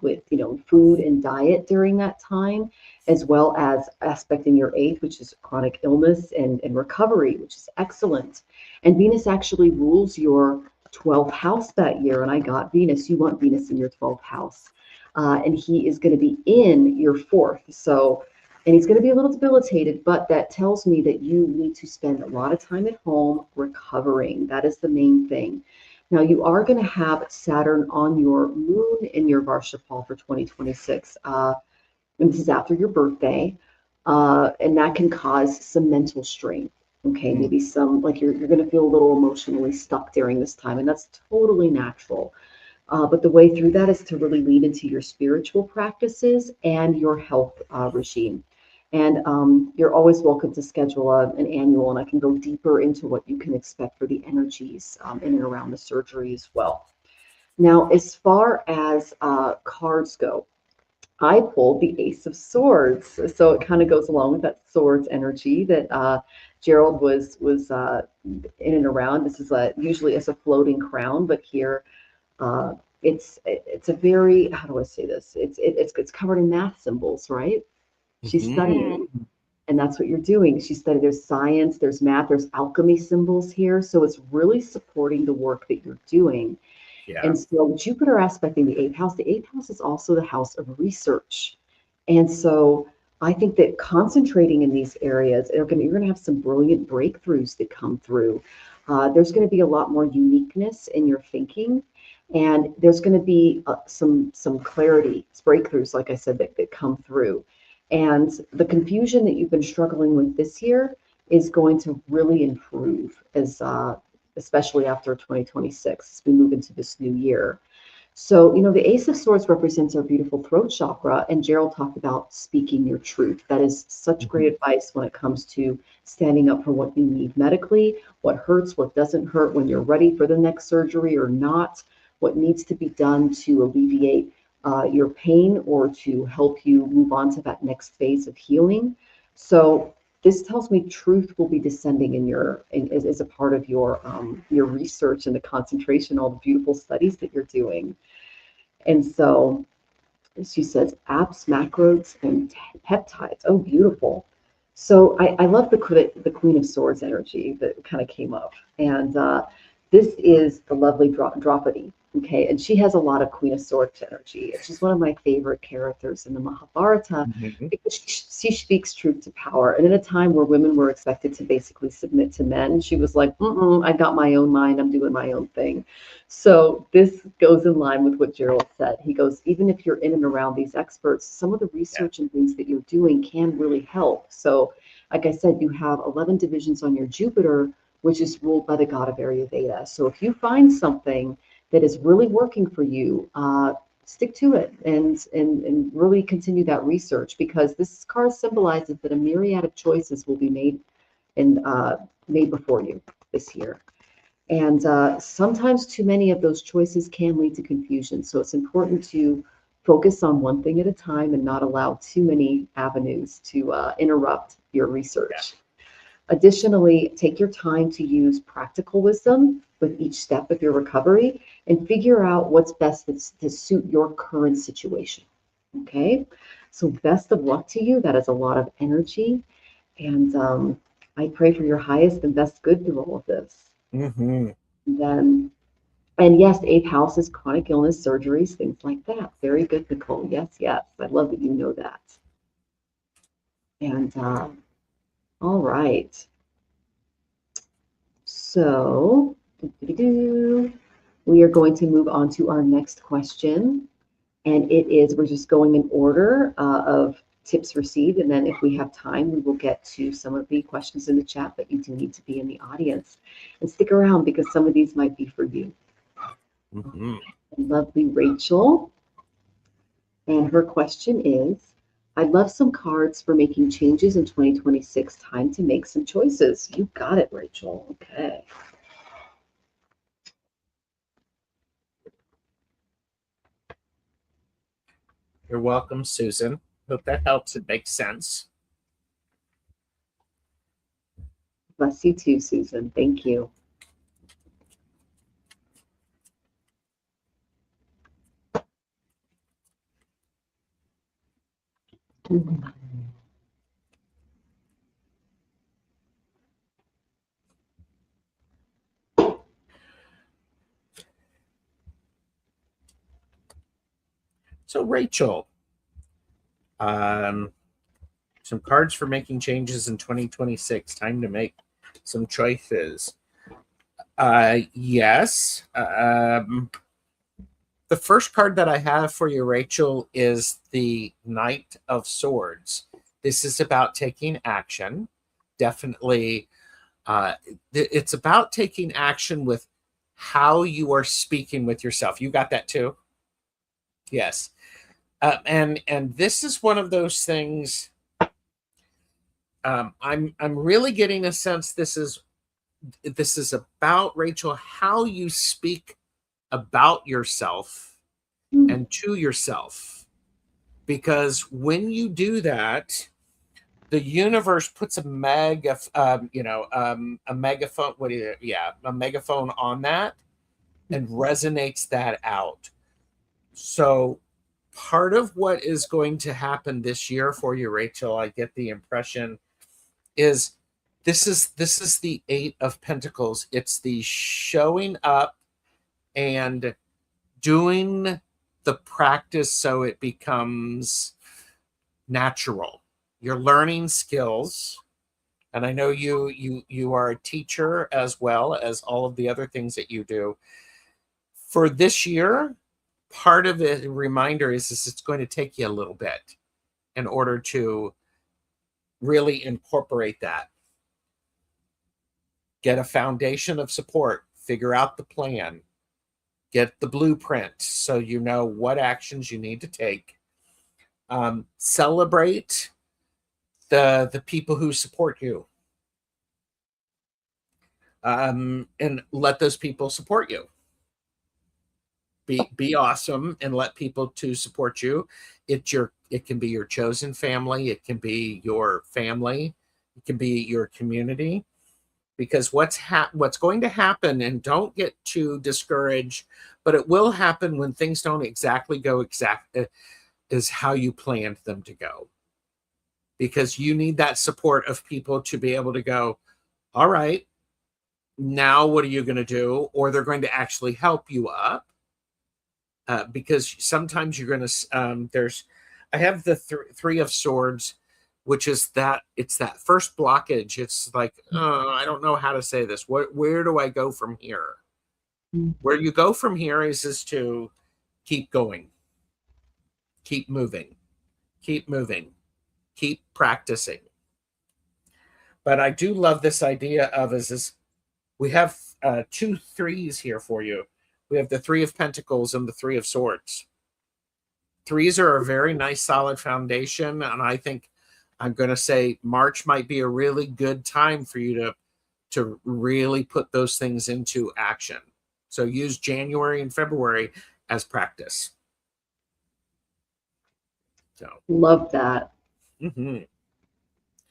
with food and diet during that time, as well as aspecting your 8th, which is chronic illness and recovery, which is excellent. And Venus actually rules your 12th house that year, and I got Venus. You want Venus in your 12th house. And he is going to be in your 4th. So, and he's going to be a little debilitated, but that tells me that you need to spend a lot of time at home recovering. That is the main thing. Now, you are going to have Saturn on your moon in your Varshapal for 2026. And this is after your birthday. And that can cause some mental strain. Okay, maybe some, like you're going to feel a little emotionally stuck during this time, and that's totally natural. But the way through that is to really lean into your spiritual practices and your health regime. And you're always welcome to schedule an annual, and I can go deeper into what you can expect for the energies in and around the surgery as well. Now, as far as cards go, I pulled the Ace of Swords, so it kind of goes along with that swords energy that Gerald was in and around. This is usually as a floating crown, but here uh, it's a very, how do I say this? It's covered in math symbols, right? She's studying, and that's what you're doing. She's studying. There's science, there's math, there's alchemy symbols here, so it's really supporting the work that you're doing. Yeah. And so Jupiter aspecting the eighth house is also the house of research. And so I think that concentrating in these areas, you're going to have some brilliant breakthroughs that come through. There's going to be a lot more uniqueness in your thinking, and there's going to be some clarity, breakthroughs, like I said, that come through. And the confusion that you've been struggling with this year is going to really improve as especially after 2026 as we move into this new year. So, the Ace of Swords represents our beautiful throat chakra, and Gerald talked about speaking your truth. That is such great advice when it comes to standing up for what you need medically, what hurts, what doesn't hurt, when you're ready for the next surgery or not, what needs to be done to alleviate your pain or to help you move on to that next phase of healing. So this tells me truth will be descending as a part of your research and the concentration, all the beautiful studies that you're doing. And so she says apps, macros, and peptides. Oh, beautiful. So I love the Queen of Swords energy that kind of came up. And this is the lovely Draupadi. Okay, and she has a lot of Queen of Swords energy. She's one of my favorite characters in the Mahabharata because she speaks truth to power. And in a time where women were expected to basically submit to men, she was like, I got my own mind. I'm doing my own thing. So this goes in line with what Gerald said. He goes, even if you're in and around these experts, some of the research and things that you're doing can really help. So, like I said, you have 11 divisions on your Jupiter, which is ruled by the god of Ayurveda. So if you find something that is really working for you, stick to it and really continue that research, because this card symbolizes that a myriad of choices will be made before you this year. And sometimes too many of those choices can lead to confusion. So it's important to focus on one thing at a time and not allow too many avenues to interrupt your research. Additionally, take your time to use practical wisdom with each step of your recovery and figure out what's best to suit your current situation. Okay, so best of luck to you. That is a lot of energy. And I pray for your highest and best good through all of this. And yes, eighth house is chronic illness, surgeries, things like that. Very good, Nicole. Yes. I love that you know that. And all right. So we are going to move on to our next question. And it is, we're just going in order of tips received. And then if we have time, we will get to some of the questions in the chat, but you do need to be in the audience. And stick around because some of these might be for you. Lovely Rachel. And her question is, I'd love some cards for making changes in 2026. Time to make some choices. You got it, Rachel. Okay. You're welcome, Susan. Hope that helps. It makes sense. Bless you too, Susan. Thank you. So, Rachel, some cards for making changes in 2026. Time to make some choices. Yes. The first card that I have for you, Rachel, is the Knight of Swords. This is about taking action. Definitely, it's about taking action with how you are speaking with yourself. You got that too? Yes. And this is one of those things I'm really getting a sense this is about, Rachel, how you speak about yourself and to yourself. Because when you do that, the universe puts a megaphone, a megaphone. What do you? Yeah, a megaphone on that, and resonates that out. So, part of what is going to happen this year for you, Rachel, I get the impression, is this is the Eight of Pentacles. It's the showing up and doing the practice so it becomes natural. You're learning skills, and I know you are a teacher as well as all of the other things that you do. For this year, part of it, reminder is it's going to take you a little bit in order to really incorporate that. Get a foundation of support, figure out the plan, get the blueprint so you know what actions you need to take. Celebrate the people who support you, and let those people support you. Be awesome and let people to support you. It can be your chosen family, it can be your family, it can be your community. Because what's going to happen, and don't get too discouraged, but it will happen when things don't exactly go is how you planned them to go. Because you need that support of people to be able to go, all right, now what are you going to do? Or they're going to actually help you up. Because sometimes you're going to, I have the Three of Swords, which is that it's that first blockage. It's like, I don't know how to say this. Where do I go from here? Where you go from here is to keep going, keep moving, keep practicing. But I do love this idea of we have 2 threes here for you. We have the Three of Pentacles and the Three of Swords. Threes are a very nice, solid foundation. And I think I'm going to say March might be a really good time for you to really put those things into action. So use January and February as practice. So Love that. Mm-hmm.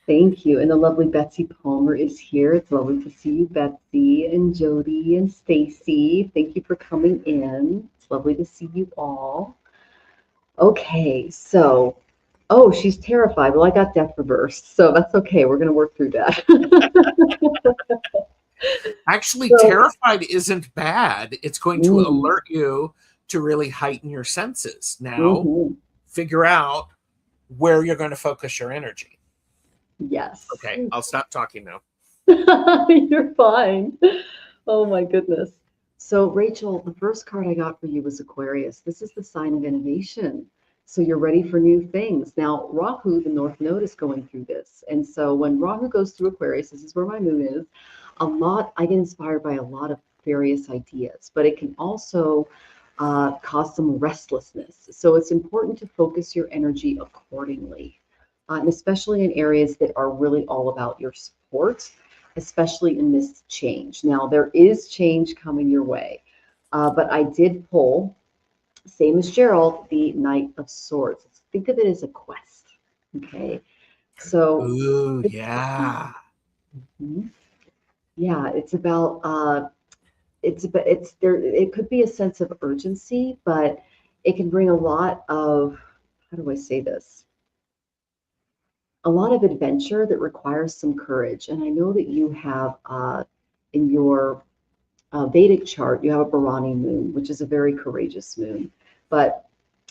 Thank you. And the lovely Betsy Palmer is here. It's lovely to see you, Betsy and Jody and Stacy. Thank you for coming in. It's lovely to see you all. Okay, so, oh, she's terrified. Well, I got death reversed, so that's okay. We're going to work through that. Actually, terrified isn't bad. It's going to alert you to really heighten your senses. Now, figure out where you're going to focus your energy. Yes. Okay, I'll stop talking now. You're fine. Oh my goodness. So Rachel, the first card I got for you was Aquarius. This is the sign of innovation. So you're ready for new things. Now, Rahu, the North Node, is going through this. And so when Rahu goes through Aquarius, this is where my moon is, I get inspired by a lot of various ideas, but it can also cause some restlessness. So it's important to focus your energy accordingly. And especially in areas that are really all about your support, especially in this change. Now, there is change coming your way, but I did pull, same as Gerald, the Knight of Swords. Think of it as a quest, okay? So, ooh, yeah. Yeah, it's about, it could be a sense of urgency, but it can bring a lot of, how do I say this? A lot of adventure that requires some courage. And I know that you have in your Vedic chart, you have a Bharani moon, which is a very courageous moon. But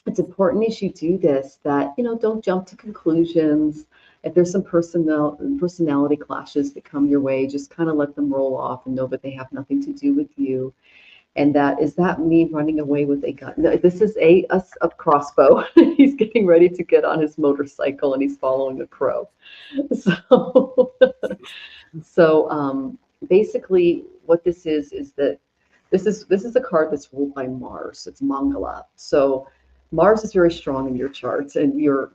it's important as you do this that, don't jump to conclusions. If there's some personality clashes that come your way, just kind of let them roll off and know that they have nothing to do with you. And is that me running away with a gun? No, this is a crossbow. He's getting ready to get on his motorcycle and he's following a crow. So basically what this is that this is a card that's ruled by Mars. It's Mangala. So Mars is very strong in your charts, and your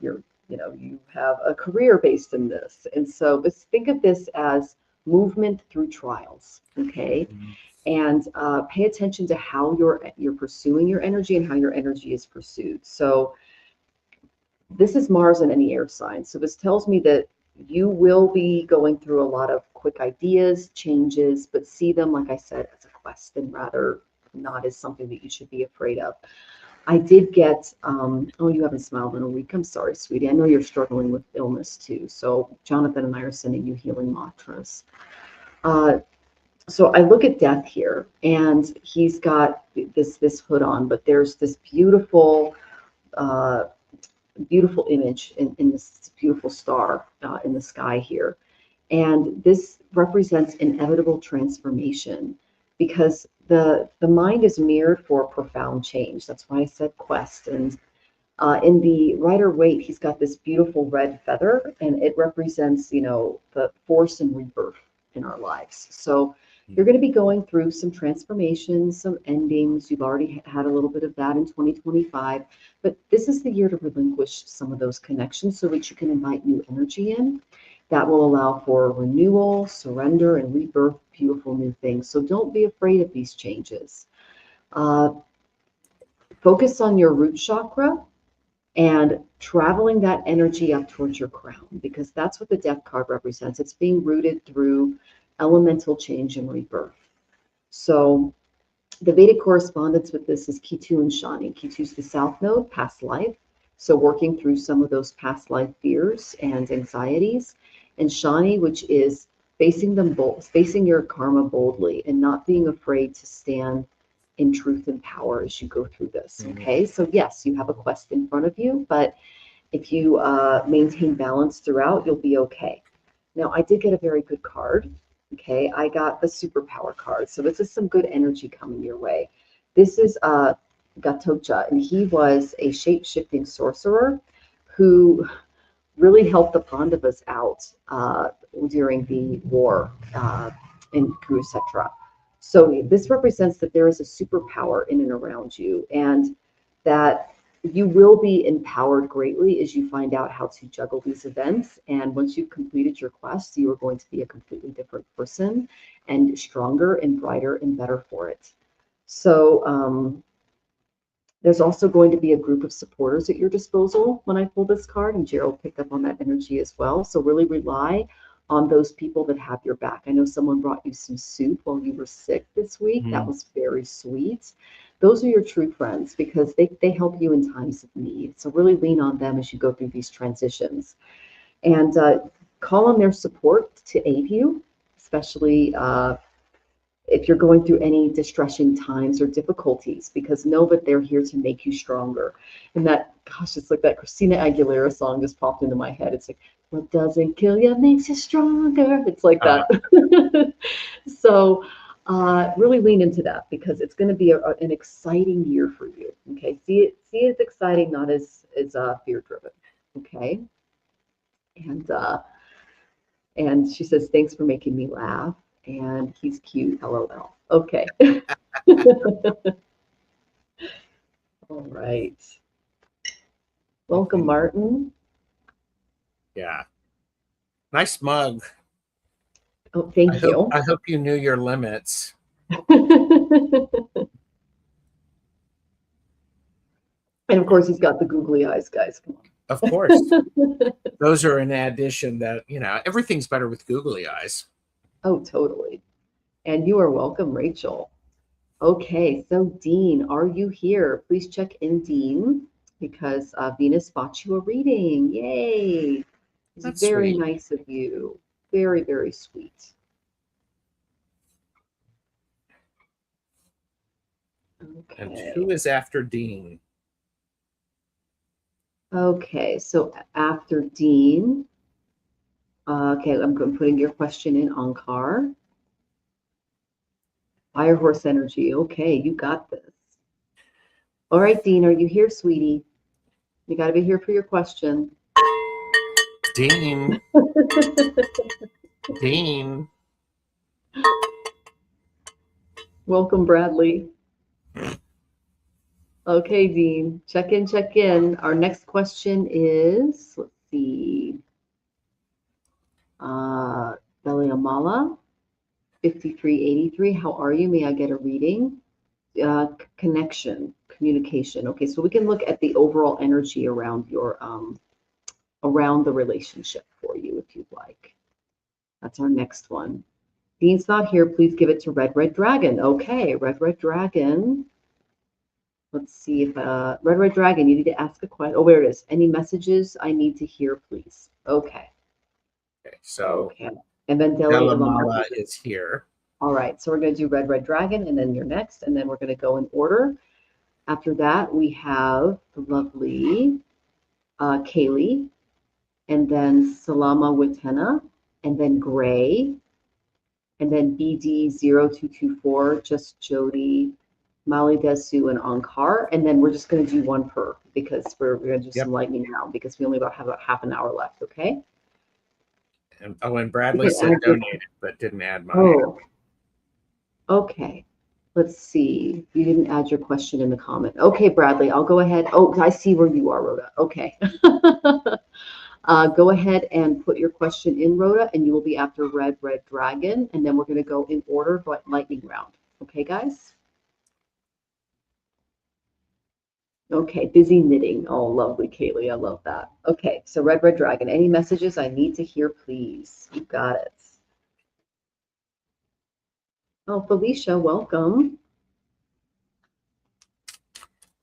you have a career based in this. And so let's think of this as movement through trials, okay? And pay attention to how you're pursuing your energy and how your energy is pursued. So this is Mars in any air sign. So this tells me that you will be going through a lot of quick ideas, changes, but see them, like I said, as a quest and rather not as something that you should be afraid of. I did get, oh, you haven't smiled in a week. I'm sorry, sweetie. I know you're struggling with illness too. So Jonathan and I are sending you healing mantras. So I look at Death here, and he's got this hood on, but there's this beautiful image in this beautiful star in the sky here. And this represents inevitable transformation because the mind is mirrored for profound change. That's why I said quest. And in the Rider-Waite, he's got this beautiful red feather, and it represents, the force and rebirth in our lives. So you're going to be going through some transformations, some endings. You've already had a little bit of that in 2025, but this is the year to relinquish some of those connections so that you can invite new energy in. That will allow for renewal, surrender, and rebirth, beautiful new things. So don't be afraid of these changes. Focus on your root chakra and traveling that energy up towards your crown, because that's what the Death card represents. It's being rooted through elemental change and rebirth. So the Vedic correspondence with this is Ketu and Shani. Ketu is the south node, past life. So working through some of those past life fears and anxieties. And Shani, which is facing your karma boldly and not being afraid to stand in truth and power as you go through this. Okay, so yes, you have a quest in front of you, but if you maintain balance throughout, you'll be okay. Now, I did get a very good card. Okay, I got the superpower card. So this is some good energy coming your way. This is Gatocha, and he was a shape-shifting sorcerer who really helped the Pandavas out during the war in Kurukshetra. So this represents that there is a superpower in and around you, and that you will be empowered greatly as you find out how to juggle these events. And once you've completed your quest, you are going to be a completely different person and stronger and brighter and better for it. So there's also going to be a group of supporters at your disposal when I pull this card, and Gerald picked up on that energy as well. So really rely on those people that have your back. I know someone brought you some soup while you were sick this week. That was very sweet. Those are your true friends because they help you in times of need. So really lean on them as you go through these transitions. And call on their support to aid you, especially if you're going through any distressing times or difficulties, because know that they're here to make you stronger. And that, gosh, it's like that Christina Aguilera song just popped into my head. It's like, what doesn't kill you makes you stronger. It's like that. So really lean into that because it's going to be an exciting year for you. Okay, see it as exciting, not as fear-driven. Okay, and she says, thanks for making me laugh. And he's cute, LOL. Okay. All right. Welcome, Martin. Yeah. Nice mug. Oh, thank you. I hope you knew your limits. And of course, he's got the googly eyes, guys. Come on. Of course. Those are an addition that, everything's better with googly eyes. Oh, totally. And you are welcome, Rachel. Okay, so Dean, are you here? Please check in, Dean, because Venus bought you a reading. Yay. It's very nice of you. Very, very sweet. Okay. And who is after Dean? Okay, so after Dean, okay, I'm putting your question in Ankar. Fire horse energy. Okay, you got this. All right, Dean, are you here, sweetie? You got to be here for your question. Dean. Dean. Welcome, Bradley. Okay, Dean, check in. Our next question is, let's see. Beliamala, 5383. How are you? May I get a reading? Connection, communication. Okay, so we can look at the overall energy around your around the relationship for you if you'd like. That's our next one. Dean's not here. Please give it to Red Dragon. Okay, Red Dragon. Let's see if Red Dragon, you need to ask a question. Oh, where it is. Any messages I need to hear, please? Okay. Okay, so okay. And then Delamala is here. All right, so we're going to do Red Dragon, and then you're next, and then we're going to go in order. After that, we have the lovely Kaylee, and then Salama Witena, and then Gray, and then BD0224, just Jody, Mali Desu, and Ankar. And then we're just going to do one per, because we're going to do some lightning now, because we only have about half an hour left, okay? And Bradley said donated, but didn't add money. Oh, okay. Let's see. You didn't add your question in the comment. Okay, Bradley, I'll go ahead. Oh, I see where you are, Rhoda. Okay. Go ahead and put your question in, Rhoda, and you will be after Red Dragon. And then we're going to go in order, but lightning round. Okay, guys? Okay, busy knitting. Oh, lovely, Kaylee. I love that. Okay, so Red Dragon. Any messages I need to hear, please? You got it. Oh, Felicia, welcome.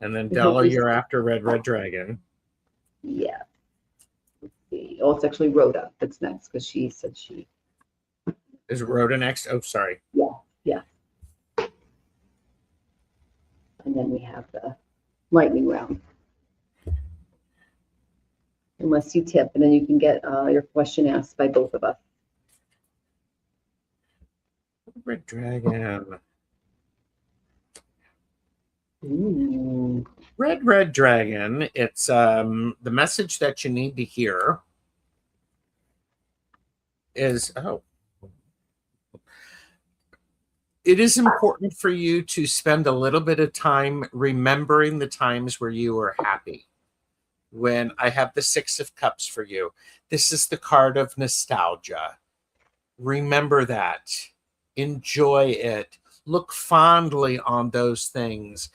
And then Della, you're after Red Dragon. Yeah. Let's see. Oh, it's actually Rhoda that's next because she said she. Is Rhoda next? Oh, sorry. Yeah, yeah. And then we have the lightning round. Unless you tip, and then you can get your question asked by both of us. Red Dragon. Ooh. Red Dragon. It's the message that you need to hear is it is important for you to spend a little bit of time remembering the times where you were happy. When I have the Six of Cups for you, this is the card of nostalgia. Remember that. Enjoy it. Look fondly on those things.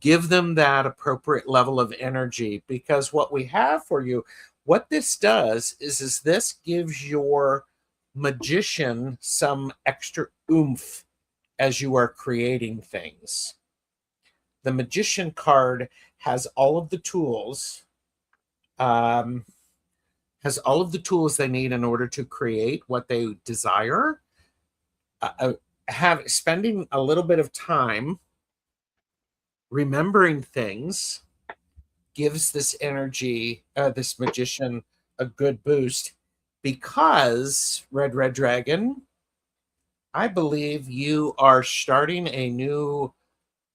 Give them that appropriate level of energy, because what we have for you, what this does is this gives your magician some extra oomph as you are creating things. The magician card has all of the tools, they need in order to create what they desire. Spending a little bit of time remembering things gives this energy, this magician, a good boost, because Red Dragon, I believe you are starting a new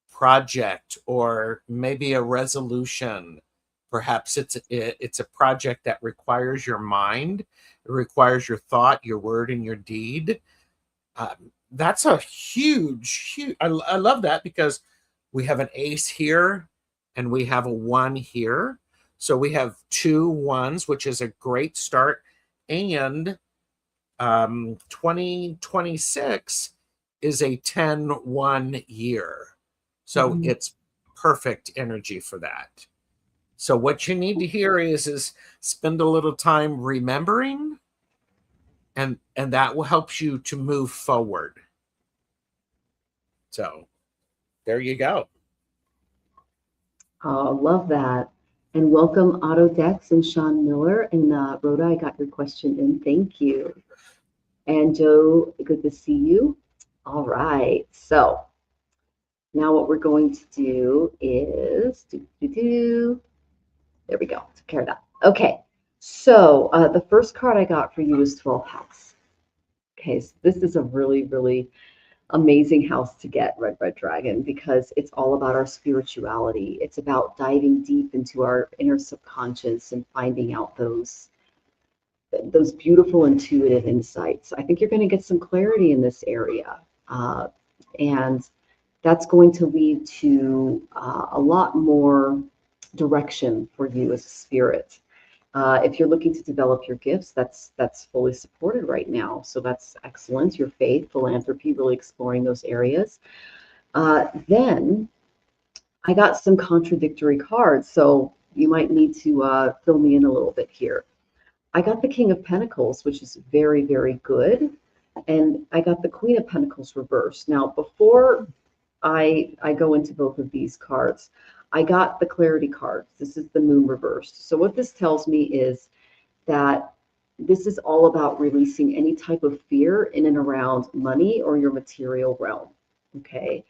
project, or maybe a resolution. Perhaps it's a project that requires your mind, it requires your thought, your word, and your deed. That's a huge. I love that, because we have an ace here and we have a 1 here. So we have 2 1s, which is a great start. And 2026 is a 10-1 year. So it's perfect energy for that. So what you need to hear is spend a little time remembering, and that will help you to move forward. So there you go. Oh, love that. And welcome Autodex and Sean Miller. And Rhoda, I got your question in. Thank you. And Joe, good to see you. All right. So now what we're going to do is there we go. Took care of that. Okay. So the first card I got for you is 12th house. Okay. So this is a really, really amazing house to get, Red Dragon, because it's all about our spirituality. It's about diving deep into our inner subconscious and finding out those beautiful intuitive insights. I think you're going to get some clarity in this area, and that's going to lead to a lot more direction for you as a spirit. If you're looking to develop your gifts, that's fully supported right now. So that's excellent. Your faith, philanthropy, really exploring those areas. Then I got some contradictory cards, so you might need to fill me in a little bit here. I got the King of Pentacles, which is very, very good. And I got the Queen of Pentacles reversed. Now, before I go into both of these cards, I got the Clarity card. This is the Moon reversed. So what this tells me is that this is all about releasing any type of fear in and around money or your material realm. Okay.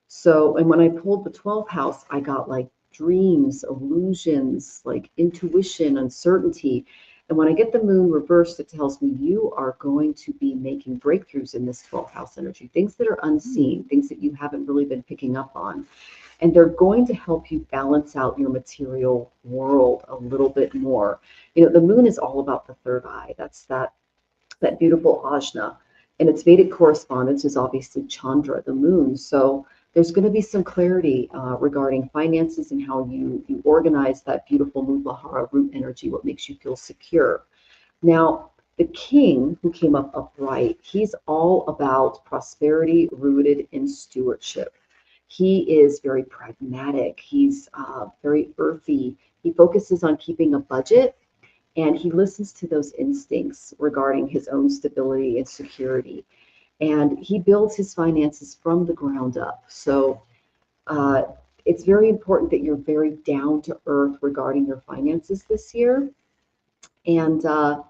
So, and when I pulled the 12th house, I got like dreams, illusions, like intuition, uncertainty. And when I get the moon reversed, it tells me you are going to be making breakthroughs in this 12th house energy, things that are unseen, things that you haven't really been picking up on. And they're going to help you balance out your material world a little bit more. You know, the moon is all about the third eye. That's that beautiful ajna. And its Vedic correspondence is obviously Chandra, the moon. So there's going to be some clarity regarding finances and how you organize that beautiful Muladhara root energy, what makes you feel secure. Now, the king who came up upright, he's all about prosperity rooted in stewardship. He is very pragmatic. He's very earthy. He focuses on keeping a budget, and he listens to those instincts regarding his own stability and security. And he builds his finances from the ground up. So it's very important that you're very down to earth regarding your finances this year, and to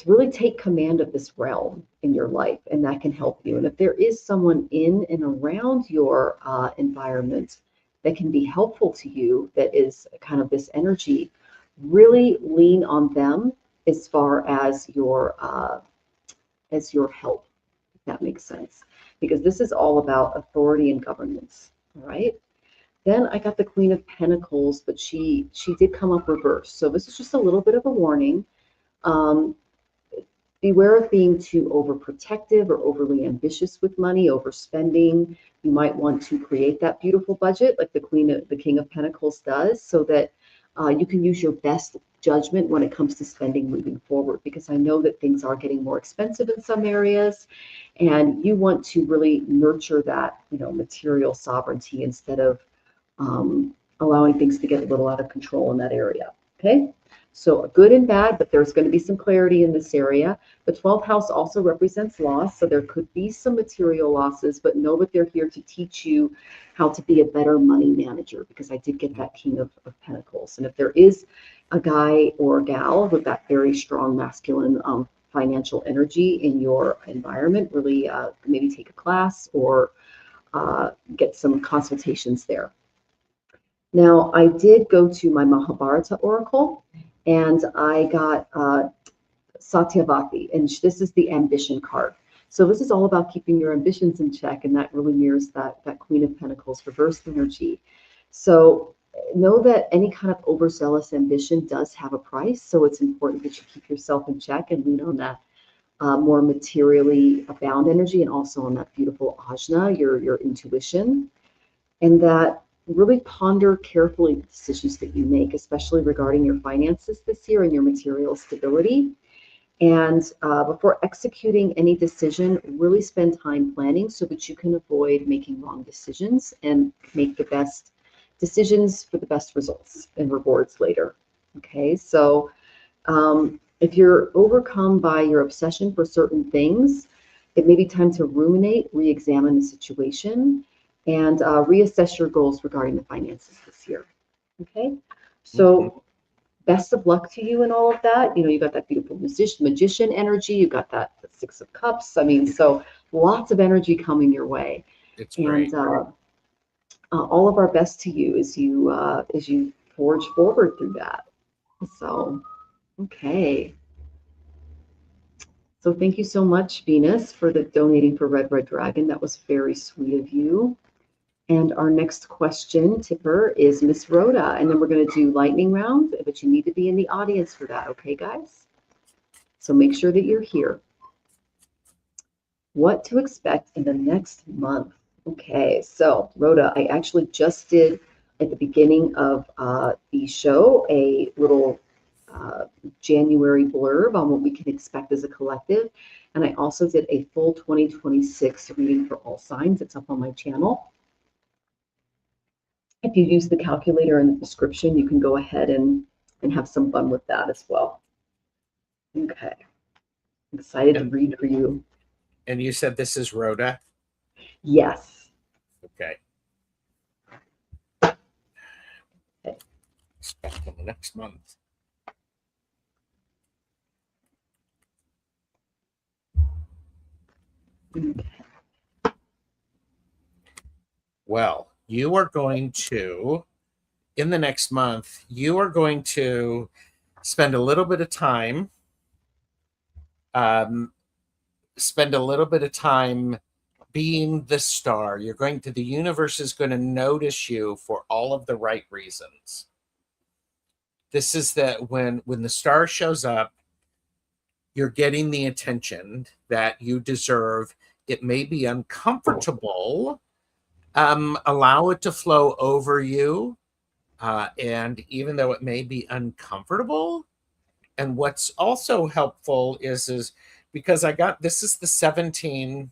really take command of this realm in your life, and that can help you. And if there is someone in and around your environment that can be helpful to you, that is kind of this energy, really lean on them as far as your help. That makes sense, because this is all about authority and governance. All right. Then I got the Queen of Pentacles, but she did come up reversed. So this is just a little bit of a warning. Beware of being too overprotective or overly ambitious with money, overspending. You might want to create that beautiful budget like the King of Pentacles does, so that you can use your best judgment when it comes to spending moving forward, because I know that things are getting more expensive in some areas, and you want to really nurture that, material sovereignty instead of allowing things to get a little out of control in that area. Okay. So good and bad, but there's going to be some clarity in this area. The 12th house also represents loss, so there could be some material losses, but know that they're here to teach you how to be a better money manager, because I did get that King of Pentacles. And if there is a guy or a gal with that very strong masculine financial energy in your environment, really maybe take a class or get some consultations there. Now, I did go to my Mahabharata oracle, and I got Satyavati, and this is the ambition card. So this is all about keeping your ambitions in check, and that really mirrors that Queen of Pentacles reversed energy. So know that any kind of overzealous ambition does have a price, so it's important that you keep yourself in check and lean on that more materially abound energy, and also on that beautiful ajna, your intuition, and that really ponder carefully the decisions that you make, especially regarding your finances this year and your material stability. And before executing any decision, really spend time planning so that you can avoid making wrong decisions and make the best decisions for the best results and rewards later. Okay, so if you're overcome by your obsession for certain things, it may be time to ruminate, re-examine the situation, and reassess your goals regarding the finances this year. Okay, so best of luck to you in all of that. You got that beautiful magician energy. You got that Six of Cups. I mean, so lots of energy coming your way. It's great. And all of our best to you as you forge forward through that. So, okay. So thank you so much, Venus, for donating for Red Dragon. That was very sweet of you. And our next question, Tipper, is Miss Rhoda. And then we're going to do lightning round, but you need to be in the audience for that. Okay, guys? So make sure that you're here. What to expect in the next month. Okay, so Rhoda, I actually just did at the beginning of the show a little January blurb on what we can expect as a collective. And I also did a full 2026 reading for all signs. It's up on my channel. If you use the calculator in the description, you can go ahead and have some fun with that as well. Okay. I'm excited to read for you. And you said this is Rhoda? Yes. Okay. Expecting the next month. Okay. Well, you are going to, in the next month, you are going to spend a little bit of time, being the star. You're going to, the universe is going to notice you for all of the right reasons. This is that when the star shows up, you're getting the attention that you deserve. It may be uncomfortable. Allow it to flow over you. And even though it may be uncomfortable, and what's also helpful is because I got, this is the 17,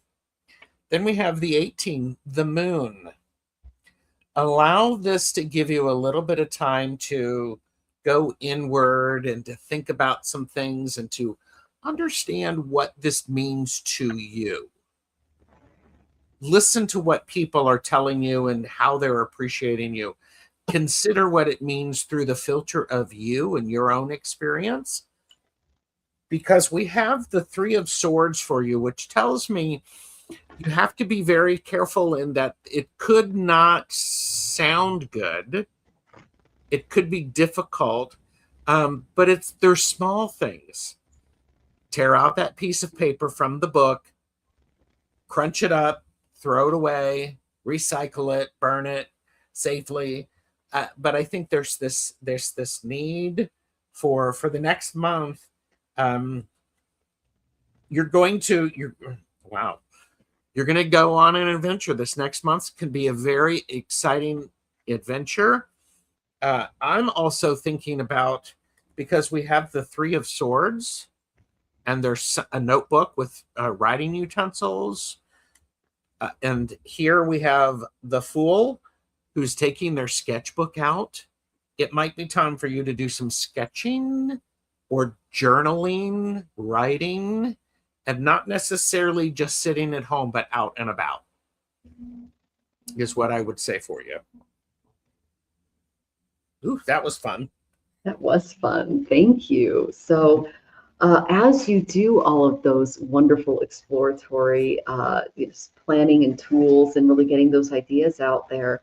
then we have the 18, the moon. Allow this to give you a little bit of time to go inward and to think about some things and to understand what this means to you. Listen to what people are telling you and how they're appreciating you. Consider what it means through the filter of you and your own experience. Because we have the Three of Swords for you, which tells me you have to be very careful in that it could not sound good. It could be difficult, but they're small things. Tear out that piece of paper from the book, crunch it up, throw it away, recycle it, burn it safely. But I think there's this need for the next month. You're going to go on an adventure. This next month can be a very exciting adventure. I'm also thinking about, because we have the Three of Swords, and there's a notebook with writing utensils. And here we have the Fool, who's taking their sketchbook out. It might be time for you to do some sketching or journaling, writing, and not necessarily just sitting at home, but out and about, is what I would say for you. Ooh, that was fun. That was fun. Thank you. So as you do all of those wonderful exploratory planning and tools and really getting those ideas out there,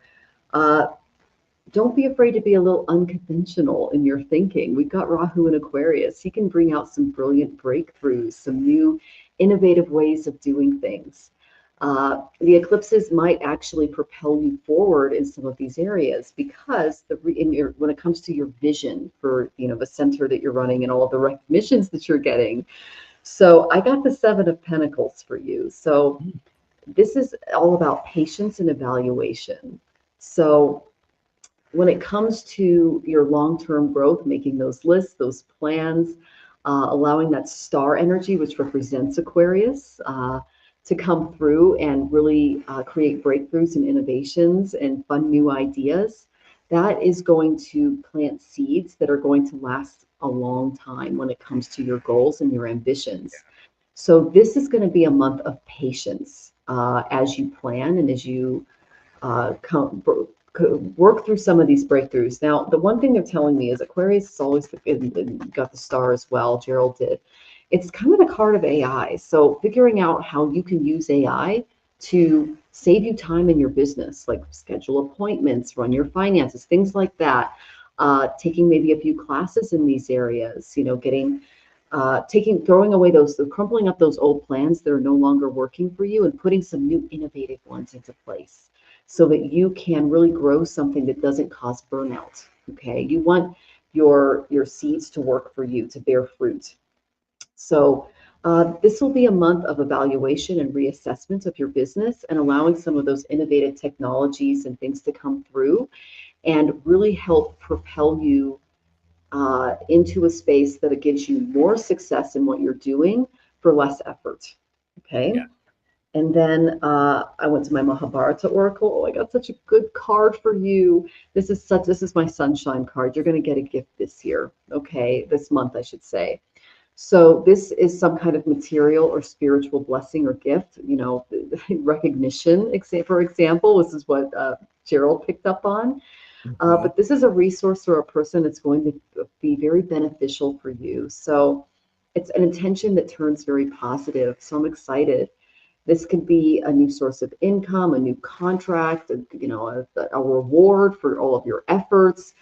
don't be afraid to be a little unconventional in your thinking. We've got Rahu in Aquarius. He can bring out some brilliant breakthroughs, some new innovative ways of doing things. The eclipses might actually propel you forward in some of these areas, because when it comes to your vision for the center that you're running and all of the recognitions that you're getting. So I got the Seven of Pentacles for you. So this is all about patience and evaluation. So when it comes to your long-term growth, making those lists, those plans, allowing that star energy, which represents Aquarius, to come through and really create breakthroughs and innovations and fun new ideas, that is going to plant seeds that are going to last a long time when it comes to your goals and your ambitions. Yeah. So this is going to be a month of patience as you plan and as you work through some of these breakthroughs. Now, the one thing they're telling me is Aquarius is always got the star as well. Gerald did. It's kind of the card of AI. So figuring out how you can use AI to save you time in your business, like schedule appointments, run your finances, things like that. Taking maybe a few classes in these areas, throwing away crumpling up those old plans that are no longer working for you and putting some new innovative ones into place so that you can really grow something that doesn't cause burnout. Okay. You want your seeds to work for you, to bear fruit. So this will be a month of evaluation and reassessment of your business and allowing some of those innovative technologies and things to come through and really help propel you into a space that it gives you more success in what you're doing for less effort. Okay. Yeah. And then I went to my Mahabharata Oracle. Oh, I got such a good card for you. This is my sunshine card. You're going to get a gift this year. Okay. This month, I should say. So this is some kind of material or spiritual blessing or gift, recognition, for example. This is what Gerald picked up on. But this is a resource or a person that's going to be very beneficial for you. So it's an intention that turns very positive. So I'm excited. This could be a new source of income, a new contract, a reward for all of your efforts.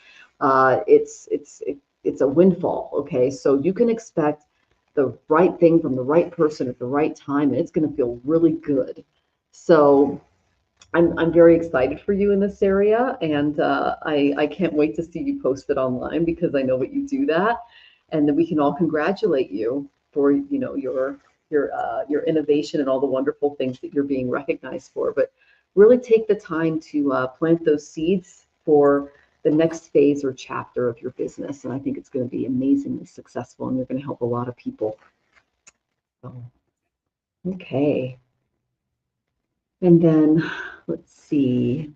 It's a windfall. Okay, so you can expect the right thing from the right person at the right time, and it's going to feel really good. So I'm very excited for you in this area, and I can't wait to see you post it online because I know that you do that, and then we can all congratulate you for your innovation and all the wonderful things that you're being recognized for. But really take the time to plant those seeds for the next phase or chapter of your business, and I think it's going to be amazingly successful, and you're going to help a lot of people. So, okay. And then let's see.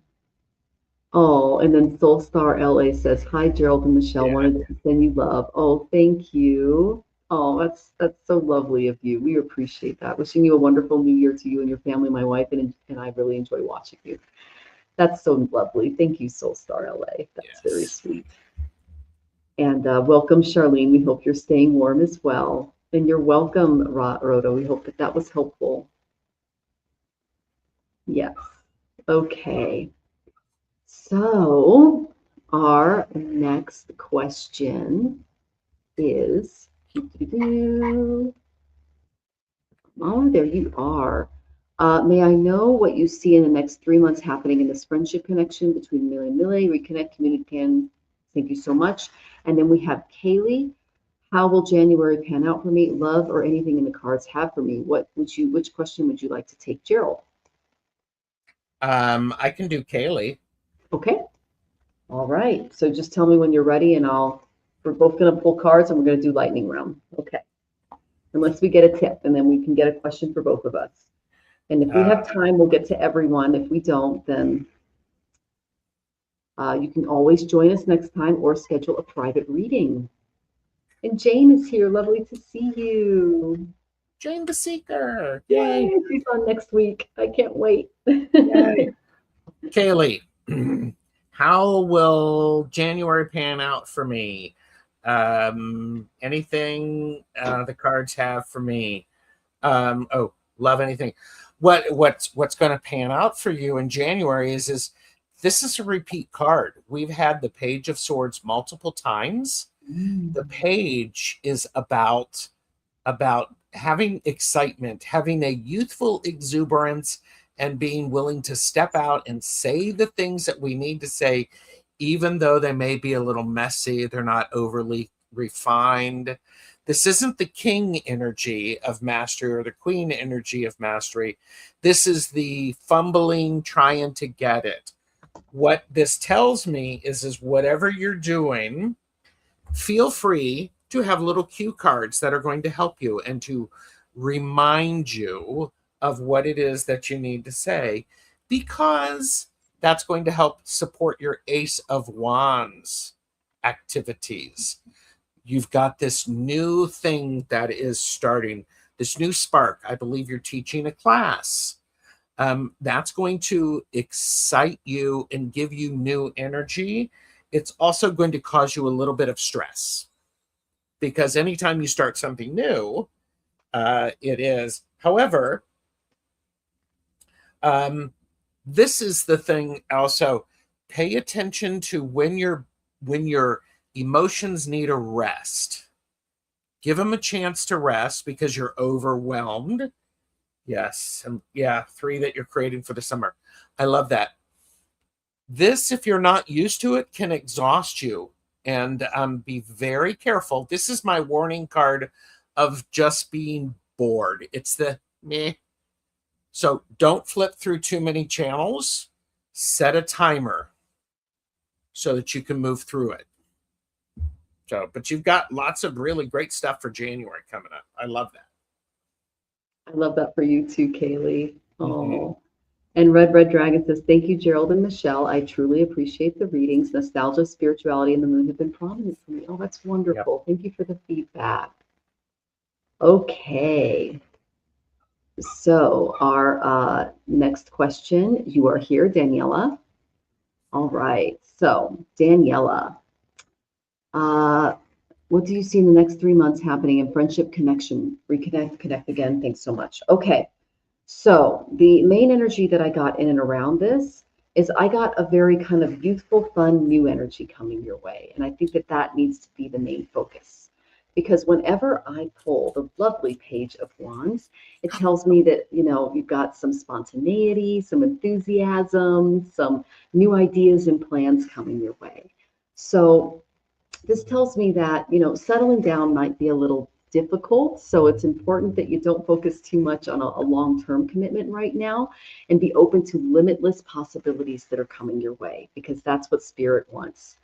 Oh, and then Soulstar LA says, "Hi, Gerald and Michelle. Yeah. Wanted to send you love." Oh, thank you. Oh, that's so lovely of you. We appreciate that. Wishing you a wonderful new year to you and your family, my wife, and I really enjoy watching you. That's so lovely. Thank you, Soulstar LA. That's very sweet. And welcome, Charlene. We hope you're staying warm as well. And you're welcome, Rhoda. We hope that was helpful. Yes. Okay. So our next question is, oh, there you are. May I know what you see in the next 3 months happening in this friendship connection between Millie and Millie? Reconnect, communicate. Thank you so much. And then we have Kaylee. How will January pan out for me? Love or anything in the cards have for me? Which question would you like to take, Gerald? I can do Kaylee. Okay. All right. So just tell me when you're ready, and we're both going to pull cards, and we're going to do lightning round. Okay. Unless we get a tip, and then we can get a question for both of us. And if we have time, we'll get to everyone. If we don't, then you can always join us next time or schedule a private reading. And Jane is here. Lovely to see you. Jane the Seeker. Yay. She's on next week. I can't wait. Yay. Kaylee, how will January pan out for me? Anything the cards have for me? Love anything. What's going to pan out for you in January is this is a repeat card. We've had the Page of Swords multiple times. The page is about having excitement, having a youthful exuberance, and being willing to step out and say the things that we need to say, even though they may be a little messy, they're not overly refined. This isn't the king energy of mastery or the queen energy of mastery. This is the fumbling, trying to get it. What this tells me is whatever you're doing, feel free to have little cue cards that are going to help you and to remind you of what it is that you need to say, because that's going to help support your Ace of Wands activities. You've got this new thing that is starting, this new spark. I believe you're teaching a class. That's going to excite you and give you new energy. It's also going to cause you a little bit of stress, because anytime you start something new, it is. However, this is the thing also. Pay attention to when your emotions need a rest. Give them a chance to rest because you're overwhelmed. Yes. And yeah, 3 that you're creating for the summer. I love that. This, if you're not used to it, can exhaust you. And be very careful. This is my warning card of just being bored. It's the meh. So don't flip through too many channels. Set a timer so that you can move through it. So, but you've got lots of really great stuff for January coming up. I love that. I love that for you too, Kaylee. Mm-hmm. Oh. And Red Dragon says, thank you, Gerald and Michelle. I truly appreciate the readings. Nostalgia, spirituality, and the moon have been prominent for me. Oh, that's wonderful. Yep. Thank you for the feedback. Okay. So our next question, you are here, Daniela. All right. So, Daniela, what do you see in the next 3 months happening in friendship, connection, reconnect, connect again? Thanks so much. Okay. So the main energy that I got in and around this is I got a very kind of youthful, fun, new energy coming your way. And I think that that needs to be the main focus. Because whenever I pull the lovely Page of Wands, it tells me that, you know, you've got some spontaneity, some enthusiasm, some new ideas and plans coming your way. So this tells me that, you know, settling down might be a little difficult. So it's important that you don't focus too much on a long-term commitment right now and be open to limitless possibilities that are coming your way, because that's what Spirit wants.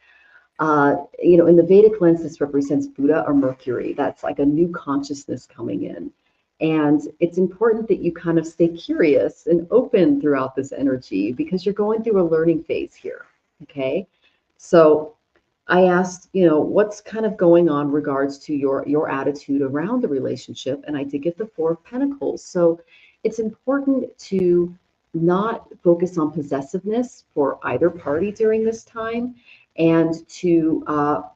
You know, in the Vedic lens, this represents Buddha or Mercury. That's like a new consciousness coming in. And it's important that you kind of stay curious and open throughout this energy, because you're going through a learning phase here. Okay. So I asked, you know, what's kind of going on regards to your attitude around the relationship, and I did get the Four of Pentacles. So it's important to not focus on possessiveness for either party during this time, and to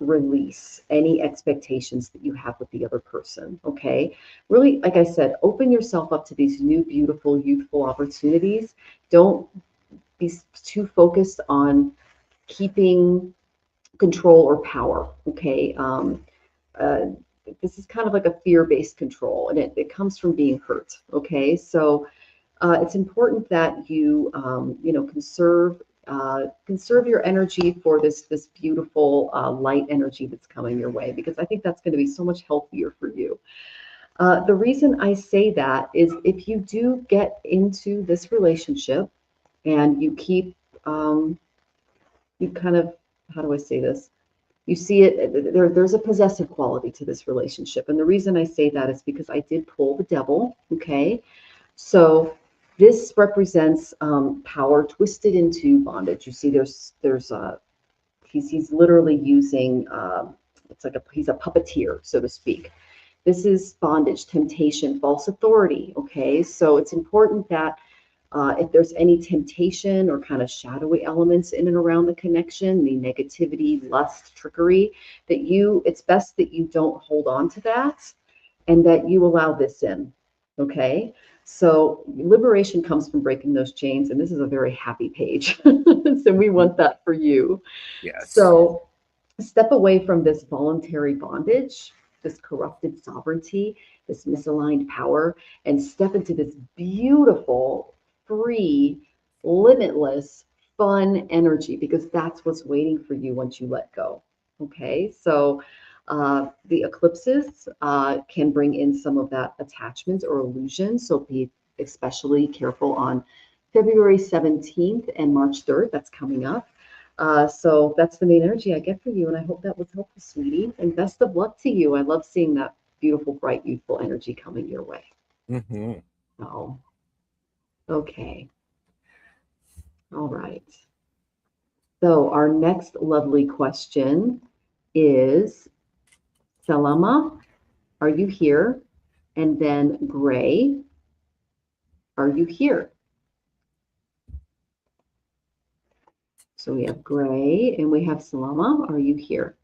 release any expectations that you have with the other person. Okay, really, like I said, open yourself up to these new, beautiful, youthful opportunities. Don't be too focused on keeping control or power. Okay. This is kind of like a fear-based control, and it comes from being hurt. Okay. So it's important that you, you know, conserve your energy for this beautiful light energy that's coming your way, because I think that's going to be so much healthier for you. The reason I say that is if you do get into this relationship and you keep, you kind of, how do I say this? You see it, there's a possessive quality to this relationship. And the reason I say that is because I did pull the Devil, okay? So this represents power twisted into bondage. You see he's literally using, it's like he's a puppeteer, so to speak. This is bondage, temptation, false authority, okay? So it's important that if there's any temptation or kind of shadowy elements in and around the connection, the negativity, lust, trickery, it's best that you don't hold on to that, and that you allow this in. Okay. So liberation comes from breaking those chains. And this is a very happy page. So we want that for you. Yes. So step away from this voluntary bondage, this corrupted sovereignty, this misaligned power, and step into this beautiful, free, limitless, fun energy, because that's what's waiting for you once you let go. Okay, so the eclipses can bring in some of that attachment or illusion. So be especially careful on February 17th and March 3rd. That's coming up. So that's the main energy I get for you. And I hope that was helpful, sweetie. And best of luck to you. I love seeing that beautiful, bright, youthful energy coming your way. Mm-hmm. Oh. Okay. All right. So our next lovely question is, Salama, are you here? And then Gray, are you here? So we have Gray and we have Salama, are you here?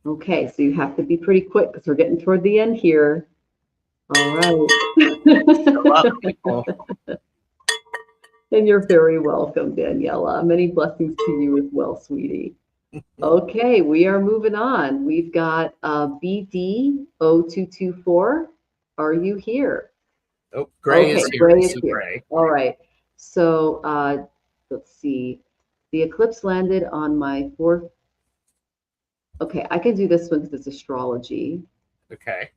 Okay, so you have to be pretty quick because we're getting toward the end here. All right. And you're very welcome, Daniela. Many blessings to you as well, sweetie. Okay, we are moving on. We've got BD0224. Are you here? Oh, Gray is here. Gray is here. Gray. All right. So let's see. The eclipse landed on my fourth. Okay, I can do this one because it's astrology. Okay.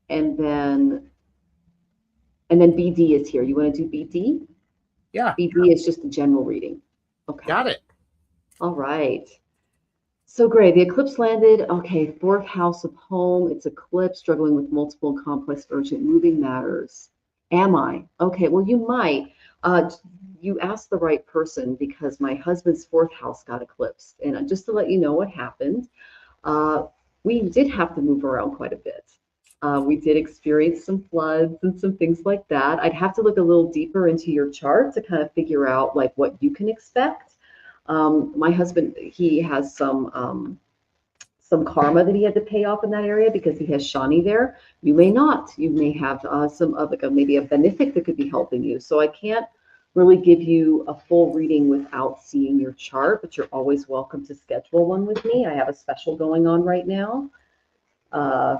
And then BD is here. You want to do BD? Yeah. BD is just a general reading. Okay. Got it. All right. So great. The eclipse landed. Okay, fourth house of home. It's eclipse, struggling with multiple and complex, urgent, moving matters. Am I? Okay, well, you might. Uh, you asked the right person because my husband's fourth house got eclipsed. And just to let you know what happened, uh, we did have to move around quite a bit. We did experience some floods and some things like that. I'd have to look a little deeper into your chart to kind of figure out like what you can expect. My husband, he has some karma that he had to pay off in that area because he has Shani there. You may not. You may have some of like maybe a benefic that could be helping you. So I can't really give you a full reading without seeing your chart, but you're always welcome to schedule one with me. I have a special going on right now. Uh,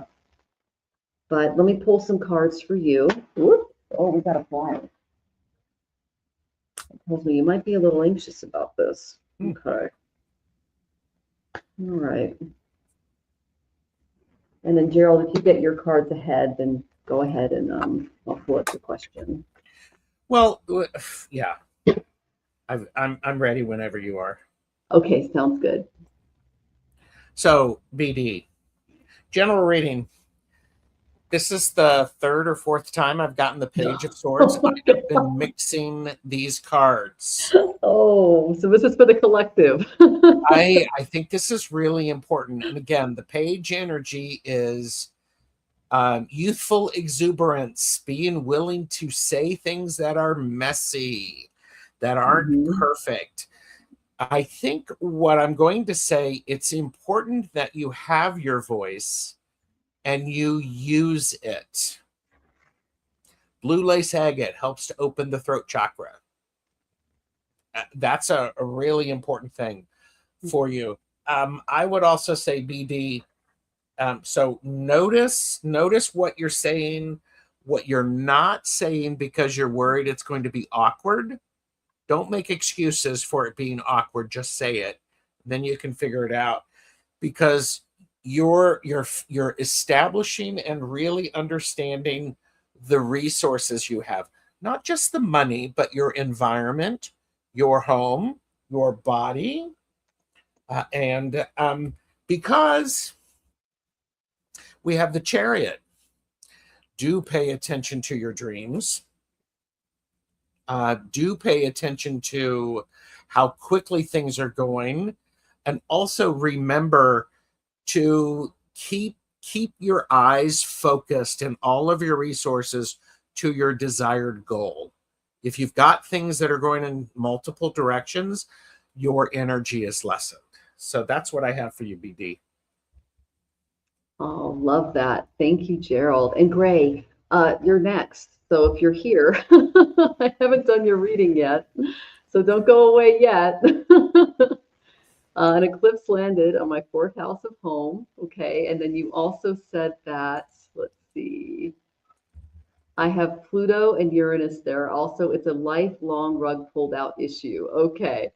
but let me pull some cards for you. Whoop. Oh, we got a flyer. It tells me you might be a little anxious about this. Okay. All right. And then Gerald, if you get your cards ahead, then go ahead and I'll pull up the question. Well, yeah, I'm ready whenever you are. Okay, sounds good. So BD, general reading. This is the third or fourth time I've gotten the Page of Swords. Oh, I have been mixing these cards. oh, so this is for the collective. I think this is really important. And again, the page energy is youthful exuberance, being willing to say things that are messy, that aren't perfect. I think what I'm going to say, it's important that you have your voice and you use it. Blue lace agate helps to open the throat chakra. That's a really important thing for you. I would also say BD. So notice what you're saying, what you're not saying because you're worried it's going to be awkward. Don't make excuses for it being awkward. Just say it. Then you can figure it out because you're establishing and really understanding the resources you have, not just the money, but your environment, your home, your body, and because we have the Chariot. Do pay attention to your dreams. Do pay attention to how quickly things are going, and also remember to keep your eyes focused and all of your resources to your desired goal. If you've got things that are going in multiple directions, your energy is lessened. So that's what I have for you, BD. Oh, love that. Thank you, Gerald. And Gray, you're next. So if you're here, I haven't done your reading yet, so don't go away yet. An eclipse landed on my fourth house of home. Okay. And then you also said that, let's see, I have Pluto and Uranus there. Also, it's a lifelong rug pulled out issue. Okay.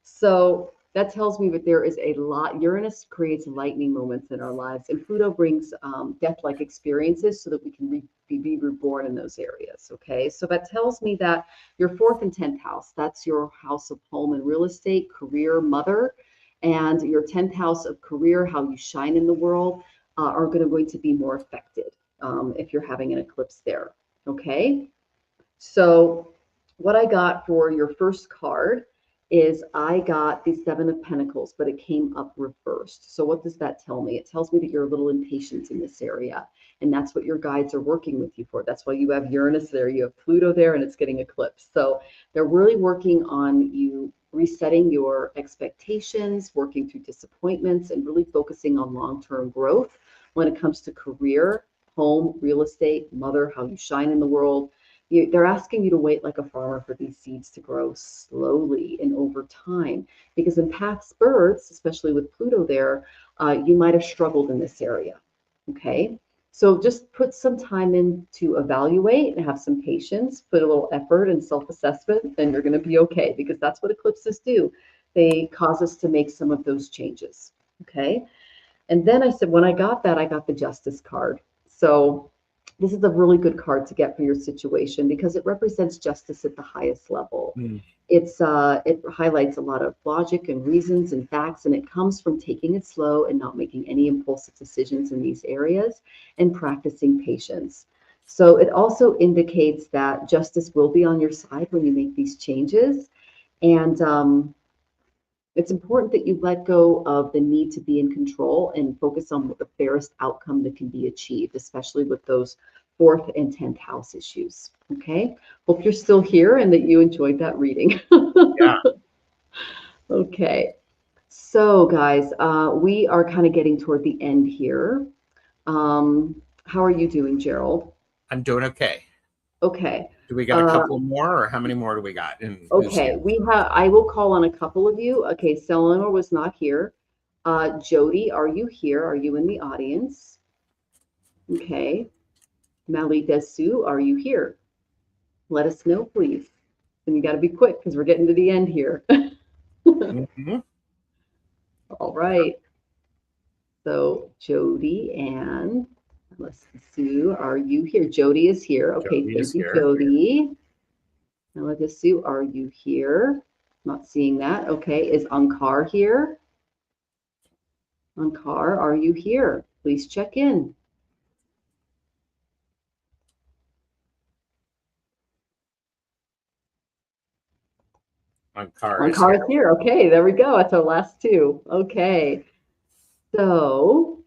So that tells me that there is a lot. Uranus creates lightning moments in our lives, and Pluto brings death-like experiences so that we can be reborn in those areas. Okay. So that tells me that your fourth and 10th house, that's your house of home and real estate, career, mother, and your 10th house of career, how you shine in the world, are going to be more affected if you're having an eclipse there. Okay, so what I got for your first card is I got the Seven of Pentacles, but it came up reversed. So what does that tell me? It tells me that you're a little impatient in this area, and that's what your guides are working with you for. That's why you have Uranus there, you have Pluto there, and it's getting eclipsed. So they're really working on you resetting your expectations, working through disappointments, and really focusing on long-term growth when it comes to career, home, real estate, mother, how you shine in the world. They're asking you to wait like a farmer for these seeds to grow slowly and over time. Because in past births, especially with Pluto there, you might have struggled in this area. Okay, so just put some time in to evaluate and have some patience, put a little effort and self-assessment, and you're going to be okay, because that's what eclipses do. They cause us to make some of those changes. Okay, and then I said, when I got that, I got the Justice card. So this is a really good card to get for your situation because it represents justice at the highest level. It highlights a lot of logic and reasons and facts, and it comes from taking it slow and not making any impulsive decisions in these areas and practicing patience. So it also indicates that justice will be on your side when you make these changes. And it's important that you let go of the need to be in control and focus on the fairest outcome that can be achieved, especially with those 4th and 10th house issues. Okay. Hope you're still here and that you enjoyed that reading. Yeah. Okay. So, guys, we are kind of getting toward the end here. How are you doing, Gerald? I'm doing okay. Okay. Do we got a couple more, or how many more do we got? Okay, I will call on a couple of you. Okay, Selena was not here. Jody, are you here? Are you in the audience? Okay. Malika Sue, are you here? Let us know, please. And you got to be quick because we're getting to the end here. All right. So Jody and Melissa Sue, are you here? Jody is here. Okay, Jody thank you, here. Jody. Melissa Sue, are you here? Not seeing that. Okay, is Ankar here? Ankar, are you here? Please check in. Ankar is here. Okay, there we go. That's our last two. Okay. So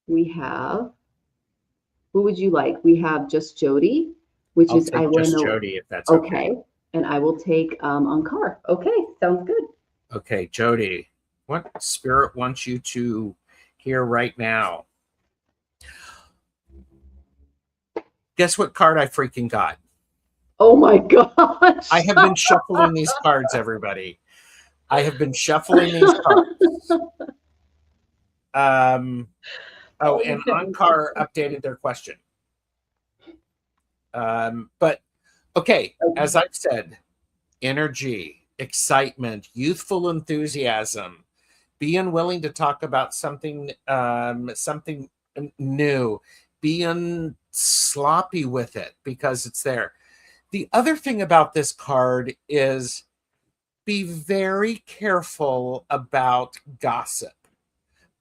we have, who would you like? We have just Jody, which I'll is take just Jody if that's okay. And I will take Ankar. Okay, sounds good. Okay, Jody, what spirit wants you to hear right now? Guess what card I freaking got? Oh my gosh. I have been shuffling these cards, everybody. I have been shuffling these cards. And Ankar updated their question. But okay, as I've said, energy, excitement, youthful enthusiasm, being willing to talk about something something new, being sloppy with it because it's there. The other thing about this card is be very careful about gossip.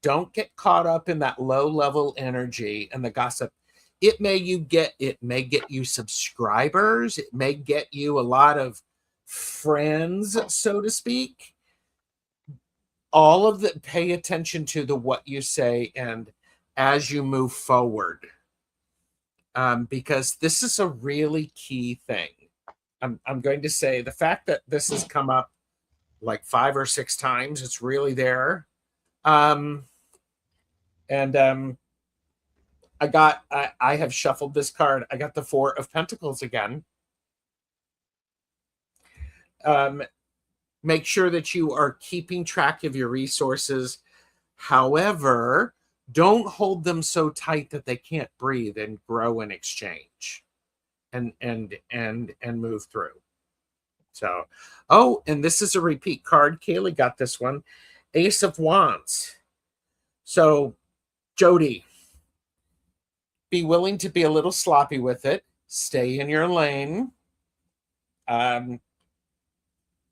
Don't get caught up in that low level energy and the gossip. It may get you subscribers, it may get you a lot of friends, so to speak. All of that, pay attention to what you say and as you move forward, because this is a really key thing. I'm going to say the fact that this has come up like 5 or 6 times, it's really there. I have shuffled this card. I got the 4 of Pentacles again. Make sure that you are keeping track of your resources. However, don't hold them so tight that they can't breathe and grow and exchange and move through. So, and this is a repeat card. Kaylee got this one. Ace of Wands. So, Jody, be willing to be a little sloppy with it. Stay in your lane.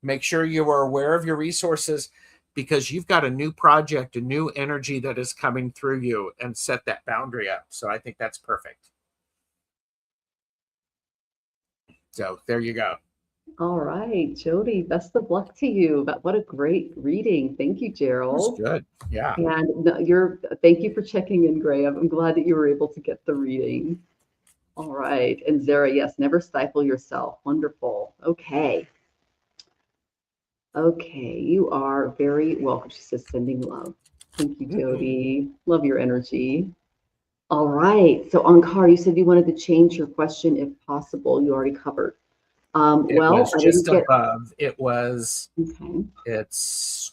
Make sure you are aware of your resources because you've got a new project, a new energy that is coming through you, and set that boundary up. So I think that's perfect. So there you go. All right, Jody, best of luck to you. What a great reading. Thank you, Gerald. That's good. Yeah. And thank you for checking in, Gray. I'm glad that you were able to get the reading. All right. And Zara, yes, never stifle yourself. Wonderful. Okay. Okay, you are very welcome. She says, sending love. Thank you, Jody. Love your energy. All right. So, Ankar, you said you wanted to change your question if possible. You already covered. It was just above. It was. Okay. It's.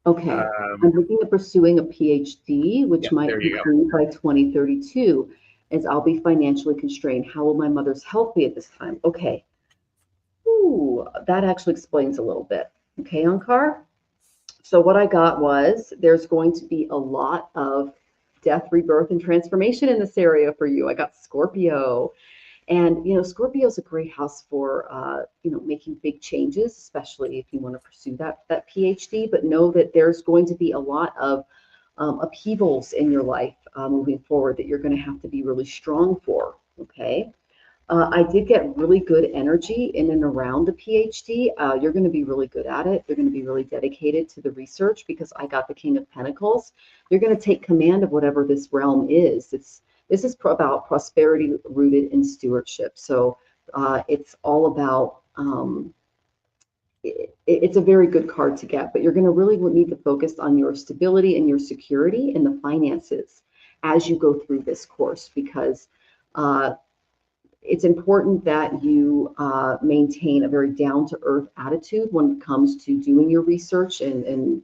Okay. I'm looking at pursuing a PhD, which might conclude by 2032, as I'll be financially constrained. How will my mother's health be at this time? Okay. Ooh, that actually explains a little bit. Okay, Ankar? So what I got was there's going to be a lot of death, rebirth, and transformation in this area for you. I got Scorpio. And, Scorpio is a great house for, making big changes, especially if you want to pursue that PhD. But know that there's going to be a lot of upheavals in your life moving forward that you're going to have to be really strong for. Okay. I did get really good energy in and around the PhD. You're going to be really good at it. You're going to be really dedicated to the research because I got the King of Pentacles. You're going to take command of whatever this realm is. This is about prosperity rooted in stewardship. So it's all about, it's a very good card to get, but you're going to really need to focus on your stability and your security and the finances as you go through this course, because it's important that you maintain a very down-to-earth attitude when it comes to doing your research and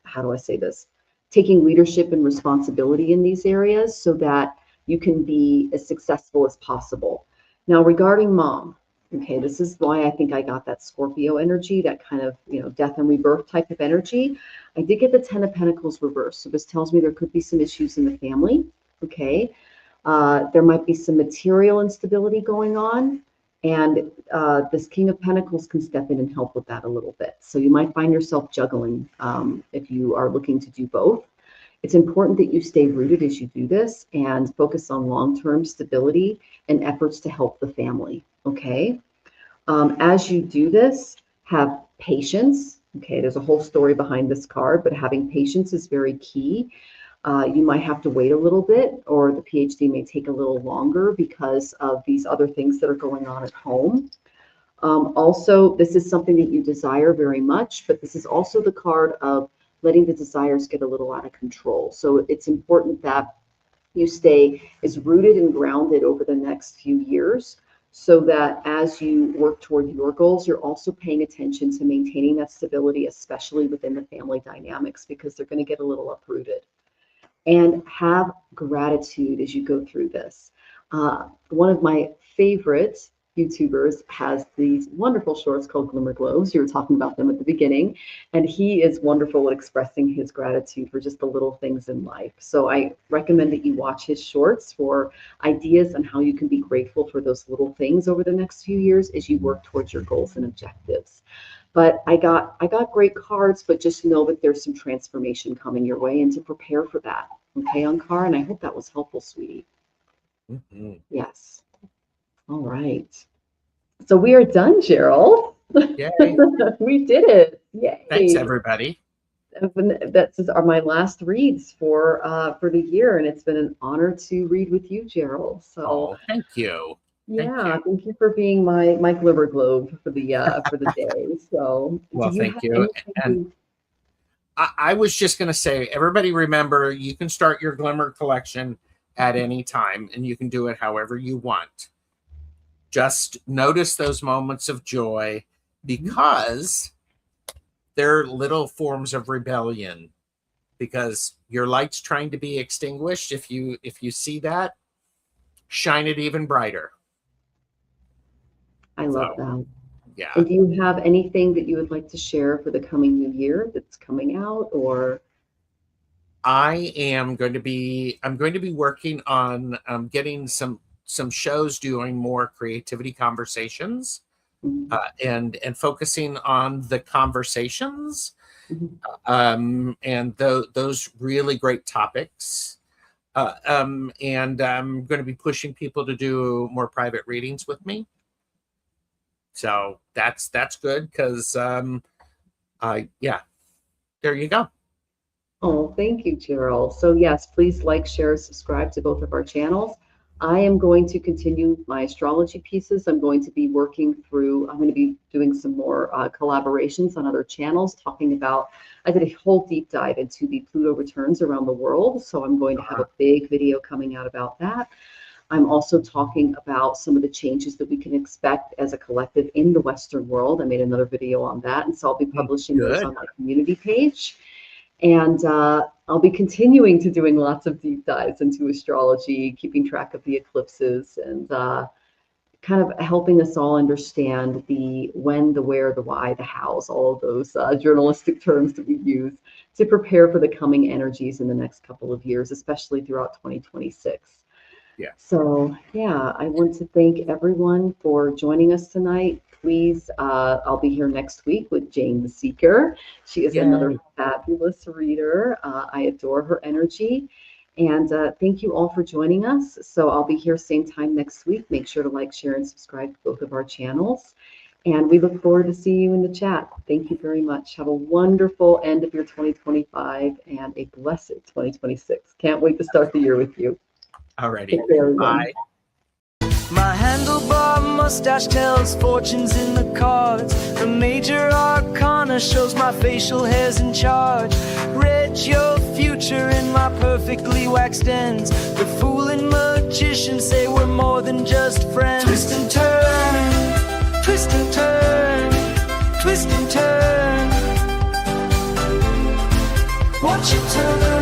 how do I say this? Taking leadership and responsibility in these areas so that you can be as successful as possible. Now, regarding mom, okay, this is why I think I got that Scorpio energy, that kind of, death and rebirth type of energy. I did get the Ten of Pentacles reversed. So this tells me there could be some issues in the family, okay? There might be some material instability going on, and this King of Pentacles can step in and help with that a little bit. So you might find yourself juggling if you are looking to do both. It's important that you stay rooted as you do this and focus on long-term stability and efforts to help the family, okay? As you do this, have patience, okay? There's a whole story behind this card, but having patience is very key. You might have to wait a little bit, or the PhD may take a little longer because of these other things that are going on at home. Also, this is something that you desire very much, but this is also the card of letting the desires get a little out of control. So it's important that you stay as rooted and grounded over the next few years so that as you work toward your goals, you're also paying attention to maintaining that stability, especially within the family dynamics, because they're going to get a little uprooted. And have gratitude as you go through this. One of my favorite YouTubers has these wonderful shorts called Glimmer Globes. You were talking about them at the beginning. And he is wonderful at expressing his gratitude for just the little things in life. So I recommend that you watch his shorts for ideas on how you can be grateful for those little things over the next few years as you work towards your goals and objectives. But I got great cards, but just know that there's some transformation coming your way and to prepare for that. Okay, Ankar, and I hope that was helpful, sweetie. Mm-hmm. Yes. All right. So we are done, Gerald. Yay. We did it. Yay. Thanks, everybody. That's my last reads for the year, and it's been an honor to read with you, Gerald. So thank you. Yeah, thank you for being my glimmer globe for the day. So well, thank you. And I was just going to say, everybody remember, you can start your glimmer collection at any time, and you can do it however you want. Just notice those moments of joy, because they're little forms of rebellion, because your light's trying to be extinguished. If you see that, shine it even brighter. I love that. Yeah. And do you have anything that you would like to share for the coming new year that's coming out, or? I'm going to be working on getting some shows doing more creativity conversations, and focusing on the conversations, and those really great topics. And I'm going to be pushing people to do more private readings with me. So that's good, because yeah, there you go. Oh, thank you, Gerald. So yes, please like, share, subscribe to both of our channels. I am going to continue my astrology pieces. I'm going to be doing some more collaborations on other channels, talking about, I did a whole deep dive into the Pluto returns around the world. So I'm going to have a big video coming out about that. I'm also talking about some of the changes that we can expect as a collective in the Western world. I made another video on that, and so I'll be publishing those on my community page. And I'll be continuing to doing lots of deep dives into astrology, keeping track of the eclipses, and kind of helping us all understand the when, the where, the why, the hows, all of those journalistic terms that we use to prepare for the coming energies in the next couple of years, especially throughout 2026. Yeah. So, yeah, I want to thank everyone for joining us tonight. Please, I'll be here next week with Jane the Seeker. She is another fabulous reader. I adore her energy. And thank you all for joining us. So I'll be here same time next week. Make sure to like, share, and subscribe to both of our channels. And we look forward to seeing you in the chat. Thank you very much. Have a wonderful end of your 2025 and a blessed 2026. Can't wait to start the year with you. Alrighty. Bye. My handlebar mustache tells fortunes in the cards. The major arcana shows my facial hair's in charge. Read your future in my perfectly waxed ends. The fool and magician say we're more than just friends. Twist and turn, twist and turn, twist and turn. Watch it turn.